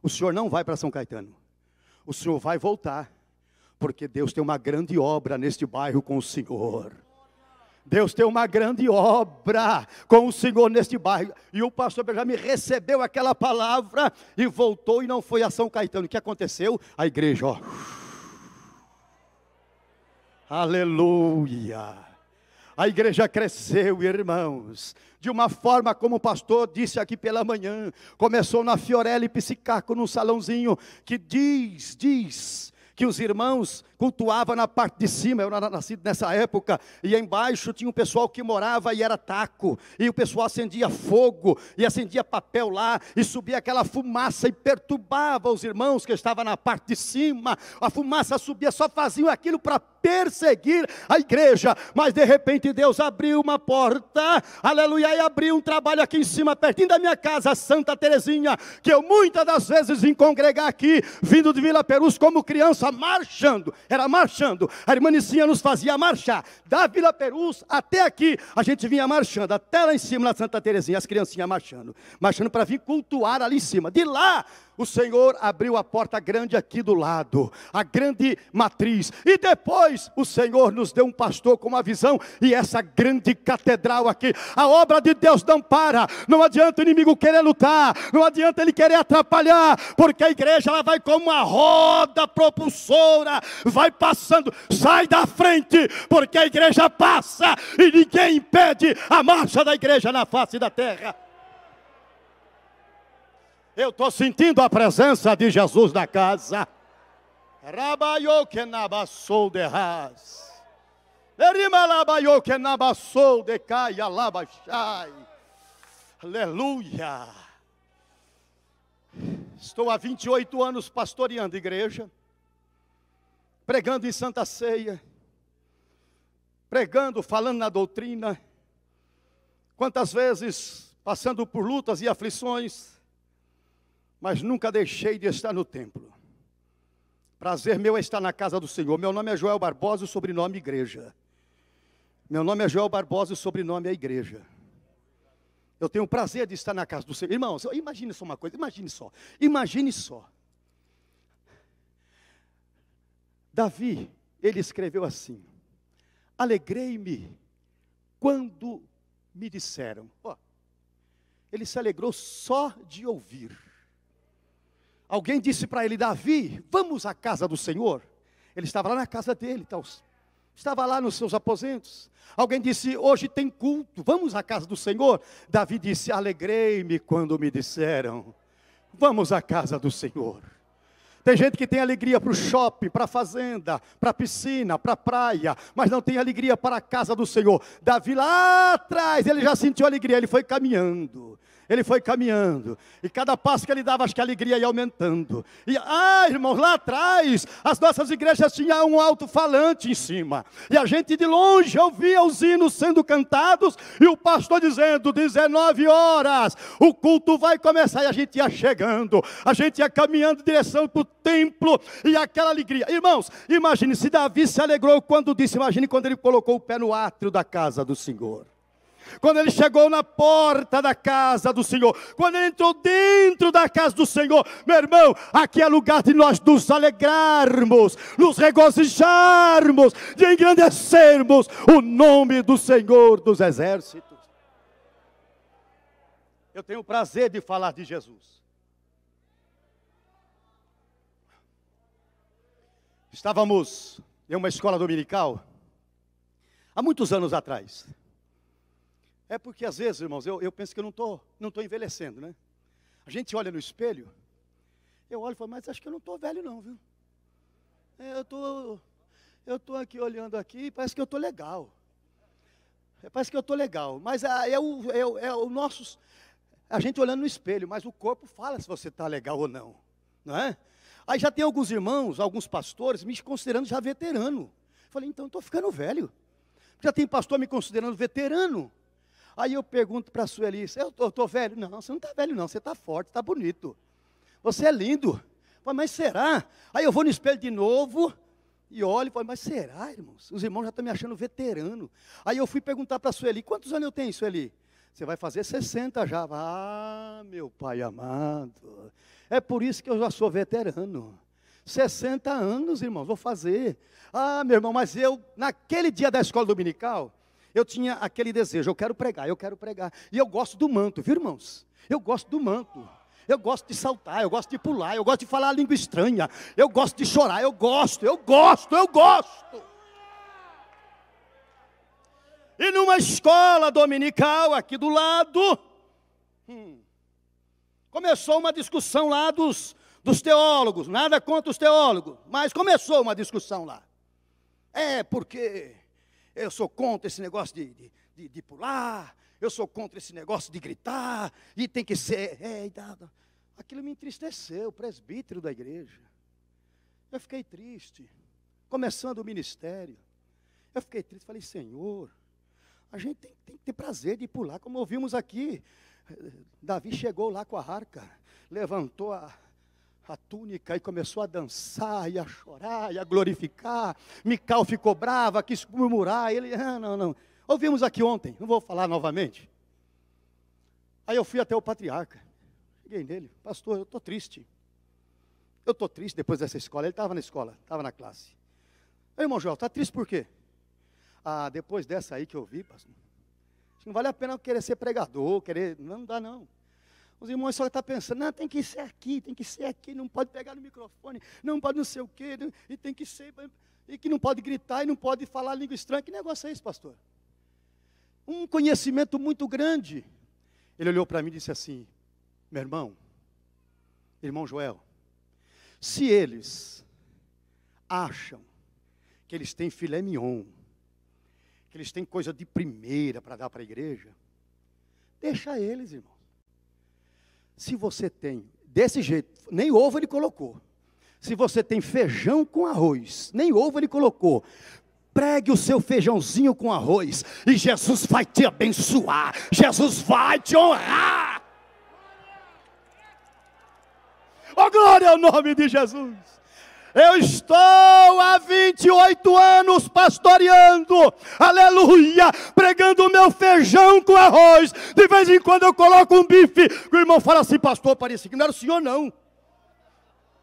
o senhor não vai para São Caetano. O senhor vai voltar, porque Deus tem uma grande obra neste bairro com o senhor. Deus tem uma grande obra com o Senhor neste bairro. E o pastor Benjamin recebeu aquela palavra e voltou e não foi a São Caetano. O que aconteceu? A igreja, ó. Aleluia. A igreja cresceu, irmãos, de uma forma como o pastor disse aqui pela manhã. Começou na Fiorelli Psicaco, num salãozinho que diz que os irmãos cultuavam na parte de cima. Eu era nascido nessa época, e embaixo tinha um pessoal que morava e era taco, e o pessoal acendia fogo, e acendia papel lá, e subia aquela fumaça, e perturbava os irmãos que estavam na parte de cima. A fumaça subia, só faziam aquilo para perseguir a igreja, mas de repente Deus abriu uma porta, aleluia, e abriu um trabalho aqui em cima, pertinho da minha casa, Santa Terezinha, que eu muitas das vezes vim congregar aqui, vindo de Vila Perus como criança, marchando, era marchando, a irmã Nicinha nos fazia marchar, da Vila Perus até aqui, a gente vinha marchando, até lá em cima na Santa Terezinha, as criancinhas marchando para vir cultuar ali em cima. De lá, o Senhor abriu a porta grande aqui do lado, a grande matriz, e depois o Senhor nos deu um pastor com uma visão, e essa grande catedral aqui. A obra de Deus não para, não adianta o inimigo querer lutar, não adianta ele querer atrapalhar, porque a igreja ela vai como uma roda propulsora, vai passando, sai da frente, porque a igreja passa, e ninguém impede a marcha da igreja na face da terra. Eu estou sentindo a presença de Jesus na casa. Rabaio que nabassou de ras. Erimalabaio que nabassou de caia labachai. Aleluia. Estou há 28 anos pastoreando igreja, pregando em Santa Ceia, pregando, falando na doutrina. Quantas vezes passando por lutas e aflições, mas nunca deixei de estar no templo. Prazer meu é estar na casa do Senhor. Meu nome é Joel Barbosa, o sobrenome Igreja. Meu nome é Joel Barbosa, o sobrenome é Igreja. Eu tenho o prazer de estar na casa do Senhor. Irmãos, imagine só uma coisa, imagine só. Davi, ele escreveu assim: alegrei-me quando me disseram. Ele se alegrou só de ouvir. Alguém disse para ele: Davi, vamos à casa do Senhor. Ele estava lá na casa dele, estava lá nos seus aposentos. Alguém disse: hoje tem culto, vamos à casa do Senhor. Davi disse: alegrei-me quando me disseram, vamos à casa do Senhor. Tem gente que tem alegria para o shopping, para a fazenda, para a piscina, para a praia, mas não tem alegria para a casa do Senhor. Davi lá atrás, ele já sentiu alegria, ele foi caminhando. E cada passo que ele dava, acho que a alegria ia aumentando. E, irmãos, lá atrás, as nossas igrejas tinham um alto-falante em cima. E a gente de longe ouvia os hinos sendo cantados, e o pastor dizendo: 19 horas, o culto vai começar. E a gente ia chegando, a gente ia caminhando em direção para o templo, e aquela alegria. Irmãos, imagine se Davi se alegrou quando disse, imagine quando ele colocou o pé no átrio da casa do Senhor. Quando ele chegou na porta da casa do Senhor, quando ele entrou dentro da casa do Senhor, meu irmão, aqui é lugar de nós nos alegrarmos, nos regozijarmos, de engrandecermos o nome do Senhor dos Exércitos. Eu tenho o prazer de falar de Jesus. Estávamos em uma escola dominical, há muitos anos atrás. É porque às vezes, irmãos, eu penso que eu não estou envelhecendo, né? A gente olha no espelho, eu olho e falo, mas acho que eu não estou velho não, viu? Eu estou aqui olhando aqui e parece que eu estou legal. Parece que eu estou legal, mas é o nosso, a gente olhando no espelho, mas o corpo fala se você está legal ou não, não é? Aí já tem alguns irmãos, alguns pastores me considerando já veterano. Falei, então eu estou ficando velho. Já tem pastor me considerando veterano. Aí eu pergunto para a Sueli, eu estou velho? Não, você não está velho não, você está forte, está bonito. Você é lindo. Falei, mas será? Aí eu vou no espelho de novo e olho e falo, mas será, irmãos? Os irmãos já estão me achando veterano. Aí eu fui perguntar para a Sueli, quantos anos eu tenho, Sueli? Você vai fazer 60 já. Ah, meu pai amado, é por isso que eu já sou veterano. 60 anos, irmãos, vou fazer. Ah, meu irmão, mas eu, naquele dia da escola dominical, eu tinha aquele desejo, eu quero pregar. E eu gosto do manto, viu, irmãos? Eu gosto do manto. Eu gosto de saltar, eu gosto de pular, eu gosto de falar a língua estranha. Eu gosto de chorar, eu gosto. E numa escola dominical aqui do lado, começou uma discussão lá dos teólogos. Nada contra os teólogos, mas começou uma discussão lá. Porque eu sou contra esse negócio de pular, eu sou contra esse negócio de gritar, e tem que ser... Aquilo me entristeceu, o presbítero da igreja. Eu fiquei triste, começando o ministério. Eu fiquei triste, falei, Senhor, a gente tem que ter prazer de pular, como ouvimos aqui. Davi chegou lá com a arca, levantou a túnica e começou a dançar, e a chorar, e a glorificar. Mical ficou brava, quis murmurar, ele, não. Ouvimos aqui ontem, não vou falar novamente. Aí eu fui até o patriarca, cheguei nele, pastor, eu estou triste. Eu estou triste depois dessa escola. Ele estava na escola, estava na classe. Aí, irmão Joel, está triste por quê? Depois dessa aí que eu vi, pastor, não vale a pena eu querer ser pregador, não dá não. Os irmãos só estão pensando, não, tem que ser aqui, não pode pegar no microfone, não pode não sei o quê, e tem que ser, e que não pode gritar, e não pode falar língua estranha. Que negócio é esse, pastor? Um conhecimento muito grande. Ele olhou para mim e disse assim, meu irmão Joel, se eles acham que eles têm filé mignon, que eles têm coisa de primeira para dar para a igreja, deixa eles, irmão. Se você tem, desse jeito, nem ovo ele colocou. Se você tem feijão com arroz, nem ovo ele colocou. Pregue o seu feijãozinho com arroz e Jesus vai te abençoar. Jesus vai te honrar. Oh, glória ao nome de Jesus. Eu estou há 28 anos pastoreando, aleluia, pregando o meu feijão com arroz. De vez em quando eu coloco um bife. O irmão fala assim: pastor, parecia que não era o senhor não.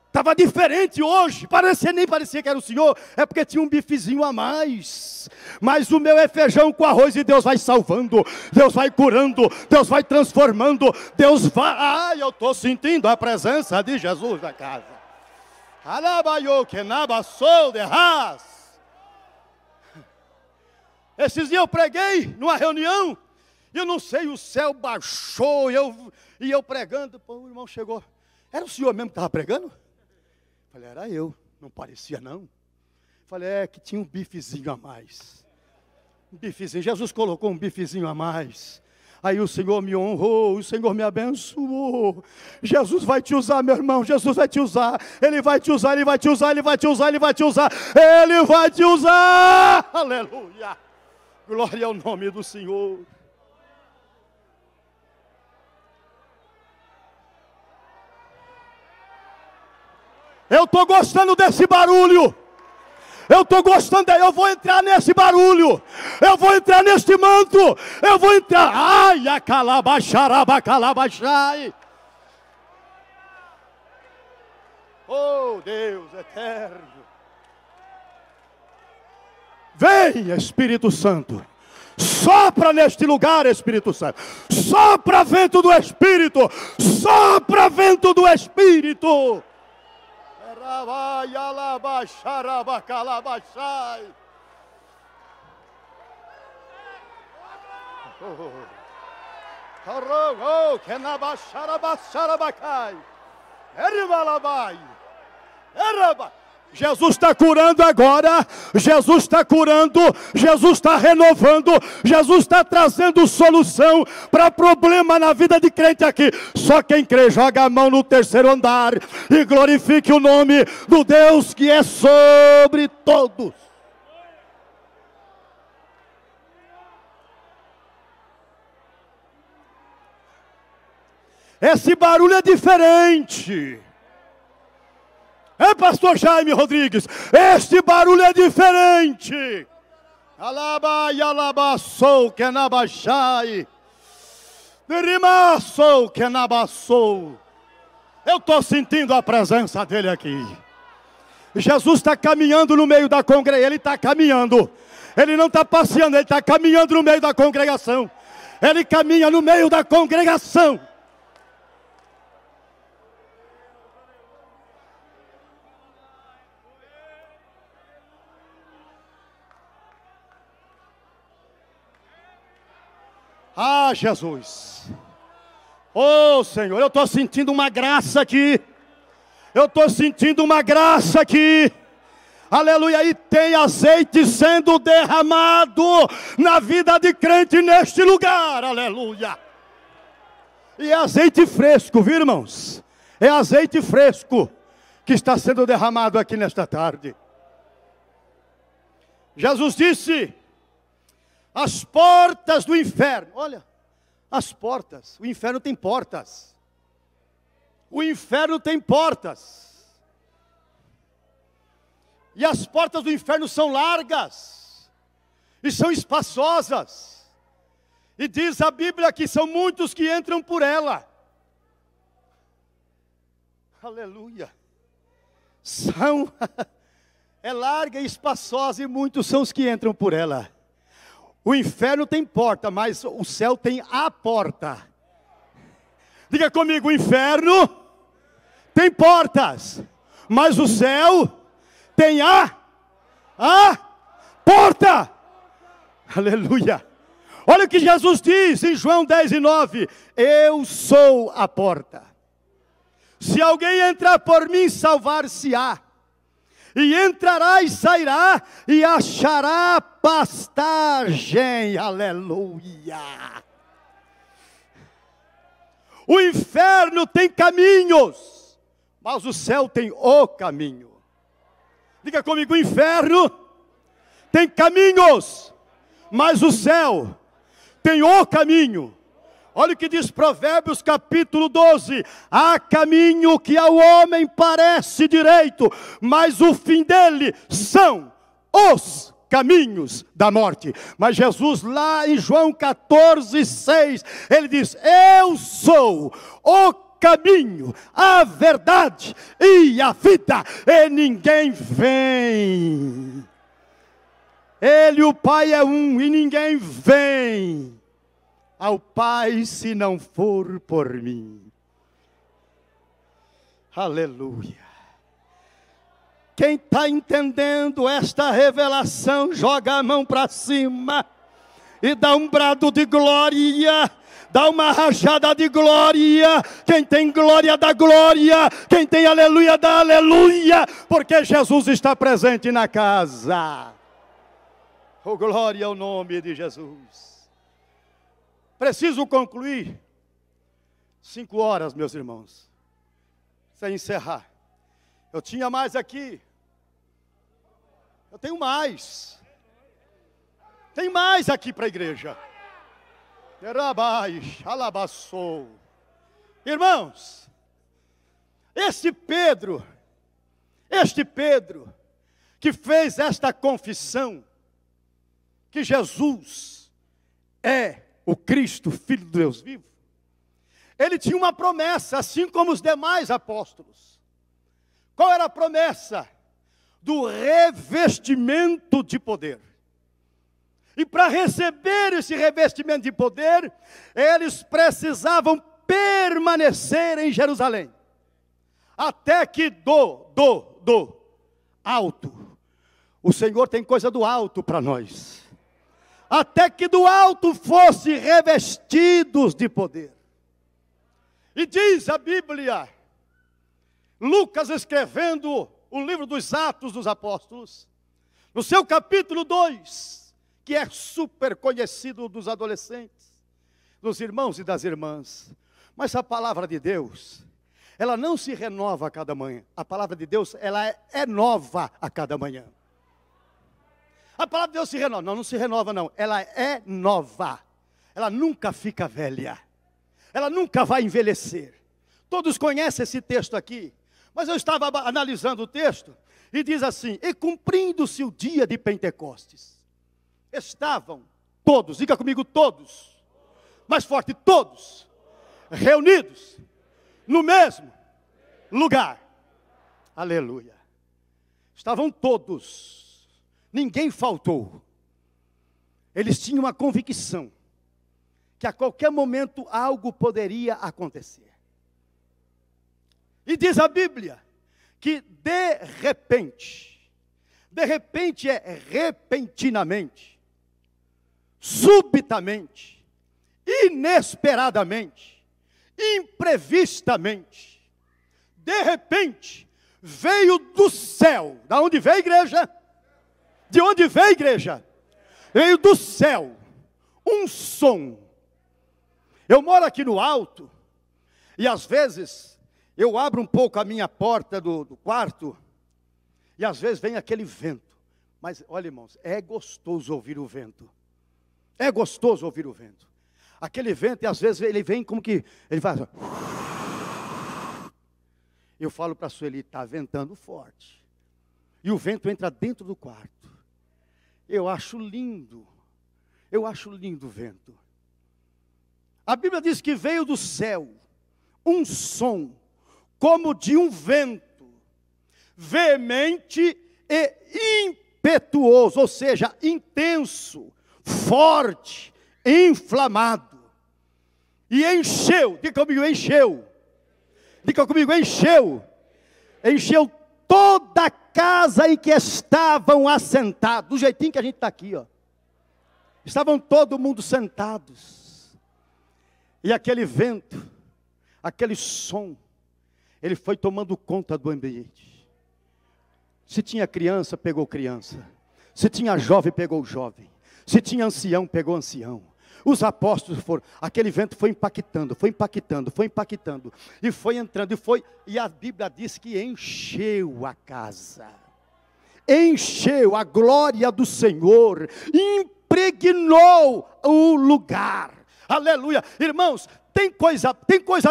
Estava diferente hoje, nem parecia que era o senhor, é porque tinha um bifezinho a mais. Mas o meu é feijão com arroz e Deus vai salvando, Deus vai curando, Deus vai transformando, Deus vai... Ai, eu estou sentindo a presença de Jesus na casa. Esses dias eu preguei numa reunião, e eu não sei, o céu baixou, e eu pregando, pô, o irmão chegou. Era o senhor mesmo que estava pregando? Falei, era eu, não parecia não. Falei, é que tinha um bifezinho a mais. Um bifezinho, Jesus colocou um bifezinho a mais. Aí o Senhor me honrou, o Senhor me abençoou. Jesus vai te usar, meu irmão, Jesus vai te usar. Ele vai te usar, Ele vai te usar, Ele vai te usar, Ele vai te usar. Ele vai te usar, aleluia. Glória ao nome do Senhor. Eu estou gostando desse barulho. Eu estou gostando, eu vou entrar nesse barulho. Eu vou entrar neste manto. Eu vou entrar. Ai, a calabaxaraba, calabachai. Oh, Deus eterno. Vem, Espírito Santo. Sopra neste lugar, Espírito Santo. Sopra vento do Espírito. Sopra vento do Espírito. Jesus está curando agora, Jesus está curando, Jesus está renovando, Jesus está trazendo solução para problema na vida de crente aqui. Só quem crê, joga a mão no terceiro andar e glorifique o nome do Deus que é sobre todos. Esse barulho é diferente. É, pastor Jaime Rodrigues, este barulho é diferente. Alabai, alabassou, que nabaxai. Derimassou, que nabassou. Eu estou sentindo a presença dele aqui. Jesus está caminhando no meio da congregação. Ele está caminhando. Ele não está passeando, ele está caminhando no meio da congregação. Ele caminha no meio da congregação. Ah, Jesus. Oh, Senhor, eu estou sentindo uma graça aqui. Eu estou sentindo uma graça aqui. Aleluia, e tem azeite sendo derramado na vida de crente neste lugar. Aleluia. E é azeite fresco, viu, irmãos? É azeite fresco que está sendo derramado aqui nesta tarde. Jesus disse: as portas do inferno, olha, as portas, o inferno tem portas. O inferno tem portas. E as portas do inferno são largas e são espaçosas. E diz a Bíblia que são muitos que entram por ela. Aleluia. É larga e espaçosa e muitos são os que entram por ela. O inferno tem porta, mas o céu tem a porta. Diga comigo, o inferno tem portas, mas o céu tem a porta. Aleluia. Olha o que Jesus diz em João 10:9. Eu sou a porta. Se alguém entrar por mim, salvar-se-á. e entrará e sairá, e achará pastagem. Aleluia! O inferno tem caminhos, mas o céu tem o caminho. Diga comigo, o inferno tem caminhos, mas o céu tem o caminho. Olha o que diz Provérbios capítulo 12. Há caminho que ao homem parece direito, mas o fim dele são os caminhos da morte. Mas Jesus lá em João 14:6, ele diz: eu sou o caminho, a verdade e a vida, e ninguém vem. Ele, o Pai, é um, e ninguém vem ao Pai se não for por mim. Aleluia. Quem está entendendo esta revelação, joga a mão para cima e dá um brado de glória, dá uma rajada de glória. Quem tem glória, dá glória. Quem tem aleluia, dá aleluia, porque Jesus está presente na casa. Oh, glória ao nome de Jesus. Preciso concluir. 5 horas, meus irmãos, sem encerrar. Eu tinha mais aqui. Eu tenho mais. Tem mais aqui para a igreja. Irmãos, este Pedro, que fez esta confissão, que Jesus é o Cristo, Filho de Deus vivo, ele tinha uma promessa, assim como os demais apóstolos. Qual era a promessa? Do revestimento de poder. E para receber esse revestimento de poder, eles precisavam permanecer em Jerusalém. Até que do alto. O Senhor tem coisa do alto para nós. Até que do alto fosse revestidos de poder. E diz a Bíblia, Lucas escrevendo o livro dos Atos dos Apóstolos, no seu capítulo 2, que é super conhecido dos adolescentes, dos irmãos e das irmãs. Mas a palavra de Deus, ela não se renova a cada manhã. A palavra de Deus, ela é nova a cada manhã. A palavra de Deus se renova. Não se renova não. Ela é nova. Ela nunca fica velha. Ela nunca vai envelhecer. Todos conhecem esse texto aqui. Mas eu estava analisando o texto. E diz assim: e cumprindo-se o dia de Pentecostes, estavam todos, diga comigo todos. Mais forte, todos. Reunidos. No mesmo lugar. Aleluia. Estavam todos. Ninguém faltou. Eles tinham uma convicção que a qualquer momento algo poderia acontecer. E diz a Bíblia que de repente é repentinamente, subitamente, inesperadamente, imprevistamente, de repente, veio do céu. Da onde veio, igreja? De onde veio, igreja? Veio do céu um som. Eu moro aqui no alto, e às vezes eu abro um pouco a minha porta do quarto, e às vezes vem aquele vento. Mas olha, irmãos, é gostoso ouvir o vento. É gostoso ouvir o vento. Aquele vento, e às vezes ele vem como que, ele faz. Eu falo para a Sueli, está ventando forte. E o vento entra dentro do quarto. Eu acho lindo o vento. A Bíblia diz que veio do céu um som, como de um vento, veemente e impetuoso, ou seja, intenso, forte, inflamado. E encheu, diga comigo, encheu. Diga comigo, encheu. Encheu toda a casa em que estavam assentados, do jeitinho que a gente está aqui, ó. Estavam todo mundo sentados. E aquele vento, aquele som, ele foi tomando conta do ambiente. Se tinha criança, pegou criança. Se tinha jovem, pegou jovem. Se tinha ancião, pegou ancião. Os apóstolos foram, aquele vento foi impactando, foi impactando, foi impactando. E foi entrando, e a Bíblia diz que encheu a casa. Encheu, a glória do Senhor impregnou o lugar. Aleluia. Irmãos, tem coisa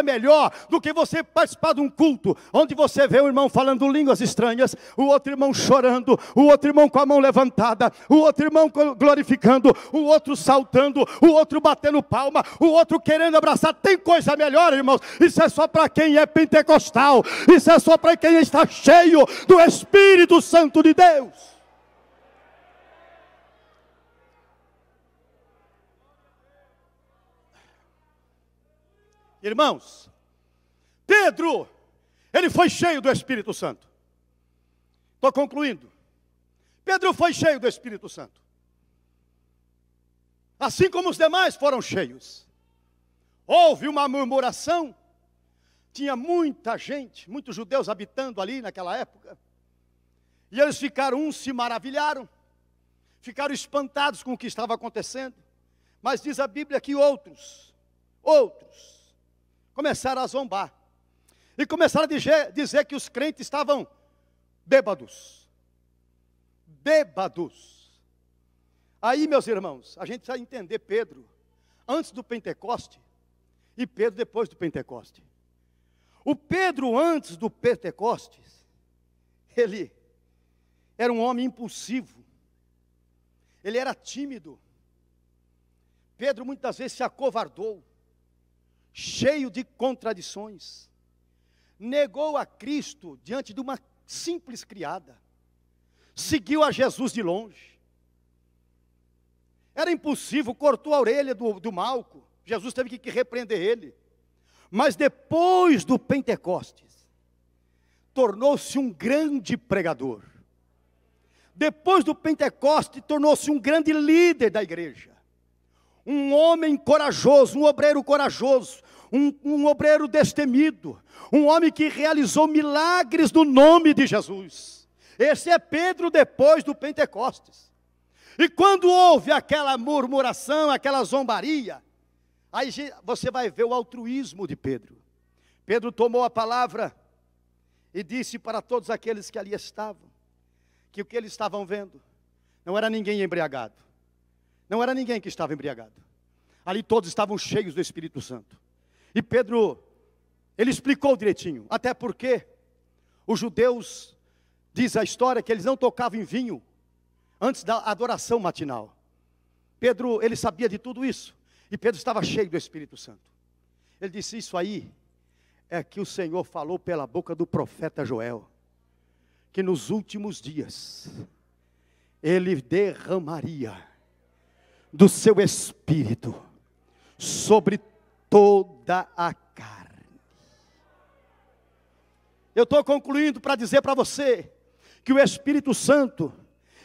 melhor do que você participar de um culto, onde você vê um irmão falando línguas estranhas, o outro irmão chorando, o outro irmão com a mão levantada, o outro irmão glorificando, o outro saltando, o outro batendo palma, o outro querendo abraçar. Tem coisa melhor, irmãos. Isso é só para quem é pentecostal. Isso é só para quem está cheio do Espírito Santo de Deus. Irmãos, Pedro, ele foi cheio do Espírito Santo. Estou concluindo. Pedro foi cheio do Espírito Santo. Assim como os demais foram cheios. Houve uma murmuração. Tinha muita gente, muitos judeus habitando ali naquela época. E eles uns se maravilharam. Ficaram espantados com o que estava acontecendo. Mas diz a Bíblia que outros começaram a zombar. E começaram a dizer que os crentes estavam bêbados. Bêbados. Aí, meus irmãos, a gente precisa entender Pedro antes do Pentecoste e Pedro depois do Pentecoste. O Pedro antes do Pentecoste, ele era um homem impulsivo. Ele era tímido. Pedro muitas vezes se acovardou, cheio de contradições, negou a Cristo diante de uma simples criada, seguiu a Jesus de longe, era impulsivo, cortou a orelha do Malco, Jesus teve que repreender ele, mas depois do Pentecostes, tornou-se um grande pregador, depois do Pentecostes, tornou-se um grande líder da igreja, um homem corajoso, um obreiro corajoso, um obreiro destemido, um homem que realizou milagres no nome de Jesus. Esse é Pedro depois do Pentecostes. E quando houve aquela murmuração, aquela zombaria, aí você vai ver o altruísmo de Pedro. Pedro tomou a palavra e disse para todos aqueles que ali estavam, que o que eles estavam vendo não era ninguém embriagado. Não era ninguém que estava embriagado. Ali todos estavam cheios do Espírito Santo. E Pedro, ele explicou direitinho. Até porque os judeus, diz a história, que eles não tocavam em vinho antes da adoração matinal. Pedro, ele sabia de tudo isso. E Pedro estava cheio do Espírito Santo. Ele disse, isso aí é que o Senhor falou pela boca do profeta Joel. Que nos últimos dias, Ele derramaria do seu Espírito sobre toda a carne. Eu estou concluindo para dizer para você que o Espírito Santo,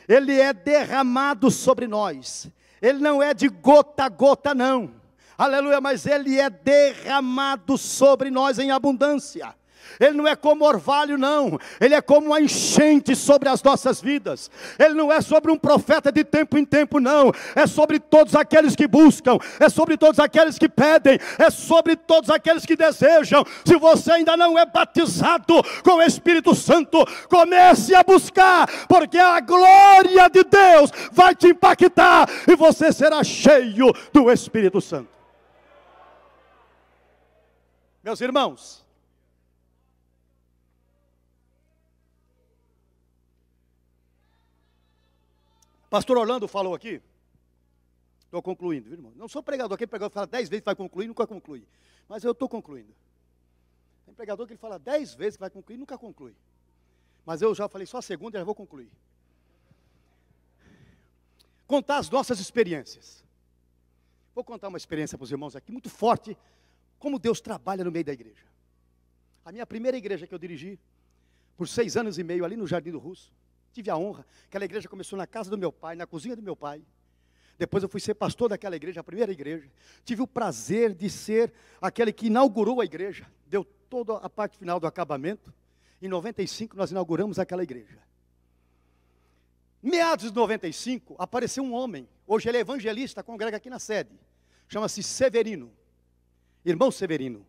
ele é derramado sobre nós. Ele não é de gota a gota não. Aleluia, mas ele é derramado sobre nós em abundância. Ele não é como orvalho não, ele é como uma enchente sobre as nossas vidas. Ele não é sobre um profeta de tempo em tempo não, é sobre todos aqueles que buscam, é sobre todos aqueles que pedem, é sobre todos aqueles que desejam. Se você ainda não é batizado com o Espírito Santo, comece a buscar, porque a glória de Deus vai te impactar e você será cheio do Espírito Santo. Meus irmãos, pastor Orlando falou aqui, estou concluindo, viu, irmão? Não sou pregador, quem pregador fala 10 vezes que vai concluir, nunca conclui. Mas eu estou concluindo. Tem pregador que ele fala 10 vezes que vai concluir, nunca conclui. Mas eu já falei só a segunda e já vou concluir. Contar as nossas experiências. Vou contar uma experiência para os irmãos aqui, muito forte, como Deus trabalha no meio da igreja. A minha primeira igreja que eu dirigi, por 6 anos e meio, ali no Jardim do Russo, tive a honra, aquela igreja começou na casa do meu pai, na cozinha do meu pai. Depois eu fui ser pastor daquela igreja, a primeira igreja. Tive o prazer de ser aquele que inaugurou a igreja. Deu toda a parte final do acabamento. Em 95 nós inauguramos aquela igreja. Meados de 95, apareceu um homem, hoje ele é evangelista, congrega aqui na sede, chama-se Severino, irmão Severino.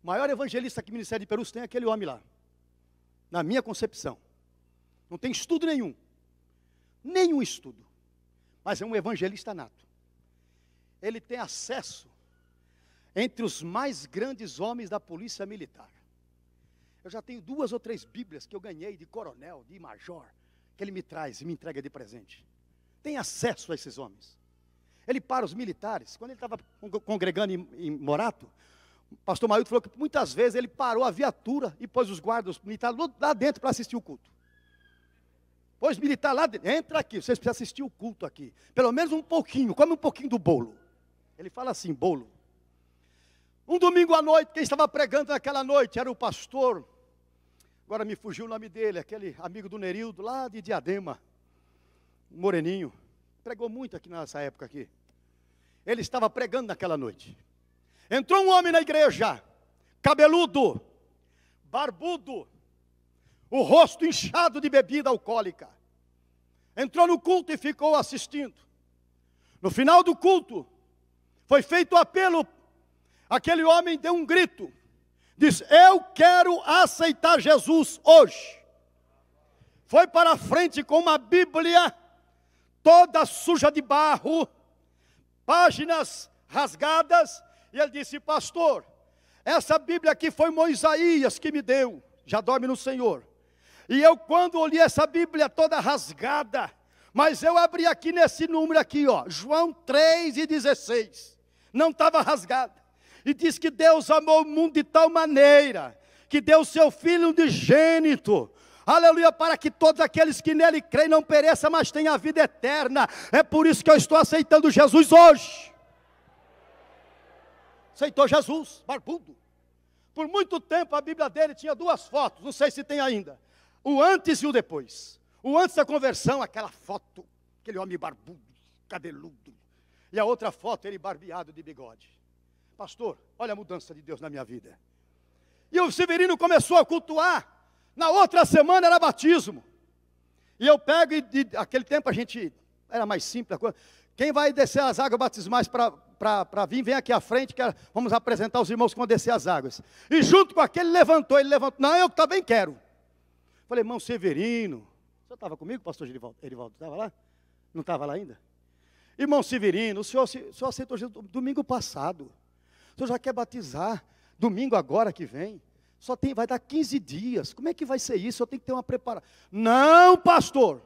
O maior evangelista que o Ministério de Perus tem é aquele homem lá, na minha concepção. Não tem estudo nenhum estudo, mas é um evangelista nato. Ele tem acesso entre os mais grandes homens da polícia militar. Eu já tenho 2 ou 3 bíblias que eu ganhei de coronel, de major, que ele me traz e me entrega de presente. Tem acesso a esses homens. Ele para os militares. Quando ele estava congregando em Morato, o pastor Mailton falou que muitas vezes ele parou a viatura e pôs os guardas militares lá dentro para assistir o culto. Pôs militar lá dentro, entra aqui, vocês precisam assistir o culto aqui. Pelo menos um pouquinho, come um pouquinho do bolo. Ele fala assim, bolo. Um domingo à noite, quem estava pregando naquela noite era o pastor, agora me fugiu o nome dele, aquele amigo do Nerildo, lá de Diadema, um moreninho, pregou muito aqui nessa época aqui. Ele estava pregando naquela noite. Entrou um homem na igreja, cabeludo, barbudo, o rosto inchado de bebida alcoólica. Entrou no culto e ficou assistindo. No final do culto, foi feito o apelo. Aquele homem deu um grito, disse, eu quero aceitar Jesus hoje. Foi para a frente com uma Bíblia toda suja de barro, páginas rasgadas, e ele disse, pastor, essa Bíblia aqui foi Moisés que me deu, já dorme no Senhor. E eu quando olhei essa Bíblia toda rasgada, mas eu abri aqui nesse número aqui, ó, João 3:16, não estava rasgada. E diz que Deus amou o mundo de tal maneira, que deu o seu Filho unigênito, aleluia, para que todos aqueles que nele creem não pereçam, mas tenham a vida eterna. É por isso que eu estou aceitando Jesus hoje. Aceitou Jesus, barbudo. Por muito tempo a Bíblia dele tinha 2 fotos, não sei se tem ainda. O antes e o depois. O antes da conversão, aquela foto, aquele homem barbudo, cabeludo. E a outra foto, ele barbeado de bigode. Pastor, olha a mudança de Deus na minha vida. E o Severino começou a cultuar. Na outra semana era batismo. E eu pego, aquele tempo a gente, era mais simples a coisa. Quem vai descer as águas batismais para vir, vem aqui à frente, que vamos apresentar os irmãos que vão descer as águas. E junto com aquele ele levantou, não, eu também quero. Falei, irmão Severino, o senhor estava comigo, pastor Erivaldo, estava lá? Não estava lá ainda? Irmão Severino, o senhor aceitou Jesus domingo passado. O senhor já quer batizar, domingo agora que vem, vai dar 15 dias, como é que vai ser isso? Eu tenho que ter uma preparação. Não, pastor,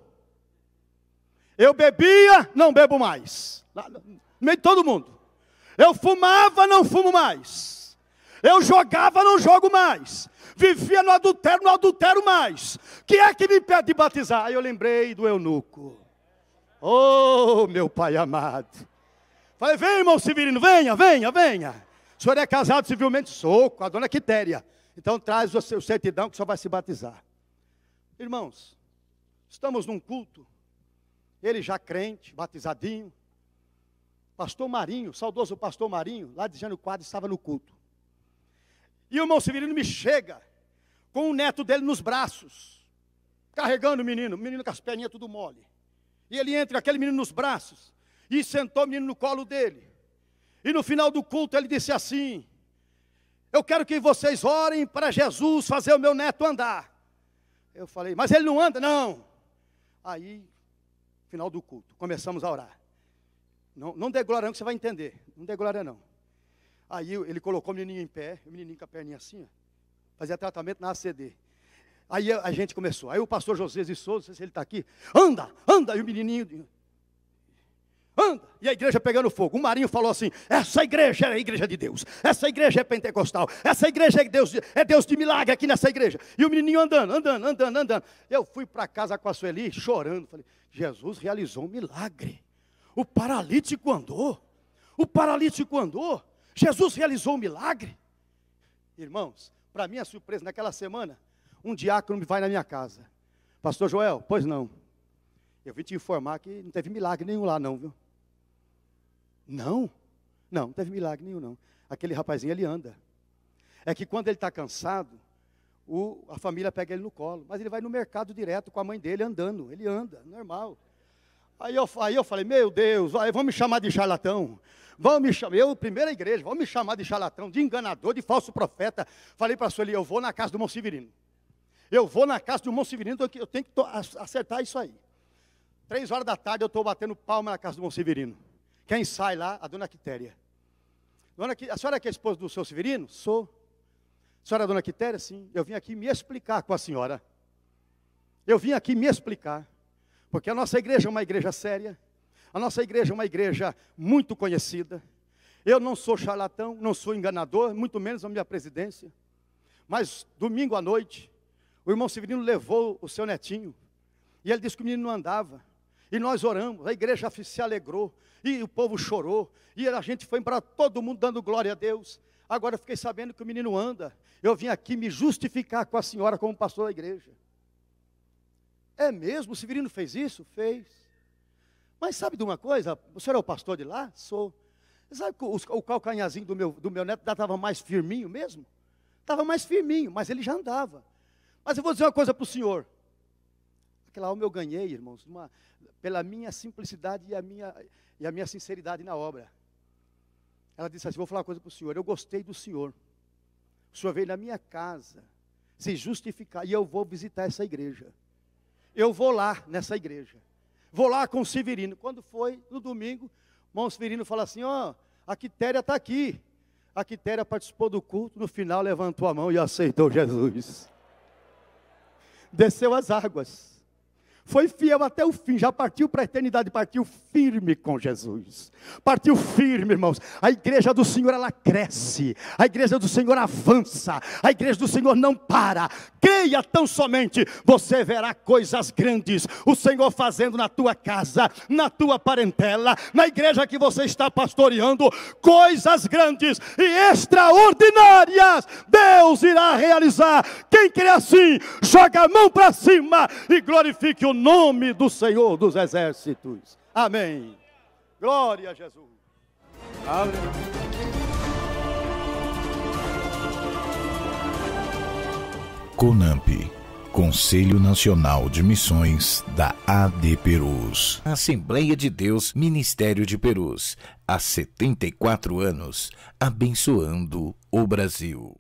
eu bebia, não bebo mais, no meio de todo mundo. Eu fumava, não fumo mais. Eu jogava, não jogo mais. Vivia no adultério, não adultero mais. Quem é que me impede de batizar? Aí eu lembrei do eunuco. Oh, meu pai amado. Falei, vem, irmão Severino, venha. O senhor é casado civilmente? Sou, com a dona Quitéria. Então traz o seu certidão que o senhor vai se batizar. Irmãos, estamos num culto. Ele já crente, batizadinho. Pastor Marinho, saudoso pastor Marinho, lá de Jânio Quadro, estava no culto. E o irmão Severino me chega com o neto dele nos braços, carregando o menino com as perninhas tudo mole. E ele entra aquele menino nos braços e sentou o menino no colo dele. E no final do culto ele disse assim, eu quero que vocês orem para Jesus fazer o meu neto andar. Eu falei, mas ele não anda? Não. Aí, final do culto, começamos a orar. Não dê glória não, que você vai entender. Não dê glória não. Aí ele colocou o menininho em pé, o menininho com a perninha assim, ó, fazia tratamento na ACD. Aí a gente começou. Aí o pastor José de Souza, não sei se ele está aqui, anda, e o menininho, anda, e a igreja pegando fogo. O Marinho falou assim, essa igreja é a igreja de Deus, essa igreja é pentecostal, essa igreja é Deus de milagre aqui nessa igreja. E o menininho andando. Eu fui para casa com a Sueli, chorando, falei, Jesus realizou um milagre. O paralítico andou, Jesus realizou um milagre. Irmãos, para minha surpresa, naquela semana, um diácono vai na minha casa. Pastor Joel, pois não. Eu vim te informar que não teve milagre nenhum lá não, viu? Não teve milagre nenhum não. Aquele rapazinho, ele anda. É que quando ele está cansado, a família pega ele no colo. Mas ele vai no mercado direto com a mãe dele andando. Ele anda, normal. Aí eu falei, meu Deus, vão me chamar de charlatão. Vão me chamar, primeira igreja, vão me chamar de charlatão, de enganador, de falso profeta. Falei para a Sueli, eu vou na casa do irmão Severino. Eu vou na casa do irmão Severino, eu tenho que acertar isso aí. 3 horas da tarde eu estou batendo palma na casa do irmão Severino. Quem sai lá? A dona Quitéria. A senhora é a esposa do seu Severino? Sou. A senhora é a dona Quitéria? Sim. Eu vim aqui me explicar com a senhora. Eu vim aqui me explicar. Porque a nossa igreja é uma igreja séria. A nossa igreja é uma igreja muito conhecida. Eu não sou charlatão, não sou enganador, muito menos a minha presidência. Mas domingo à noite, o irmão Severino levou o seu netinho. E ele disse que o menino não andava. E nós oramos, a igreja se alegrou. E o povo chorou. E a gente foi para todo mundo dando glória a Deus. Agora eu fiquei sabendo que o menino anda. Eu vim aqui me justificar com a senhora como pastor da igreja. É mesmo? O Severino fez isso? Fez. Mas sabe de uma coisa? O senhor é o pastor de lá? Sou. Sabe que o calcanhazinho do meu neto estava mais firminho mesmo? Estava mais firminho, mas ele já andava. Mas eu vou dizer uma coisa para o senhor. Aquela alma eu ganhei, irmãos, pela minha simplicidade e a minha sinceridade na obra. Ela disse assim, vou falar uma coisa para o senhor, eu gostei do senhor. O senhor veio na minha casa se justificar e eu vou visitar essa igreja. Eu vou lá nessa igreja. Vou lá com o Severino. Quando foi, no domingo, o irmão Severino fala assim, a Quitéria está aqui. A Quitéria participou do culto, no final levantou a mão e aceitou Jesus. Desceu as águas. Foi fiel até o fim, já partiu para a eternidade, partiu firme com Jesus. Partiu firme, irmãos. A igreja do Senhor, ela cresce. A igreja do Senhor avança. A igreja do Senhor não para. Creia tão somente, você verá coisas grandes. O Senhor fazendo na tua casa, na tua parentela, na igreja que você está pastoreando. Coisas grandes e extraordinárias Deus irá realizar. Quem crê assim, joga a mão para cima e glorifique o nome do Senhor dos exércitos. Amém. Glória a Jesus. Amém. CONAMP, Conselho Nacional de Missões da AD Perus. Assembleia de Deus, Ministério de Perus. Há 74 anos, abençoando o Brasil.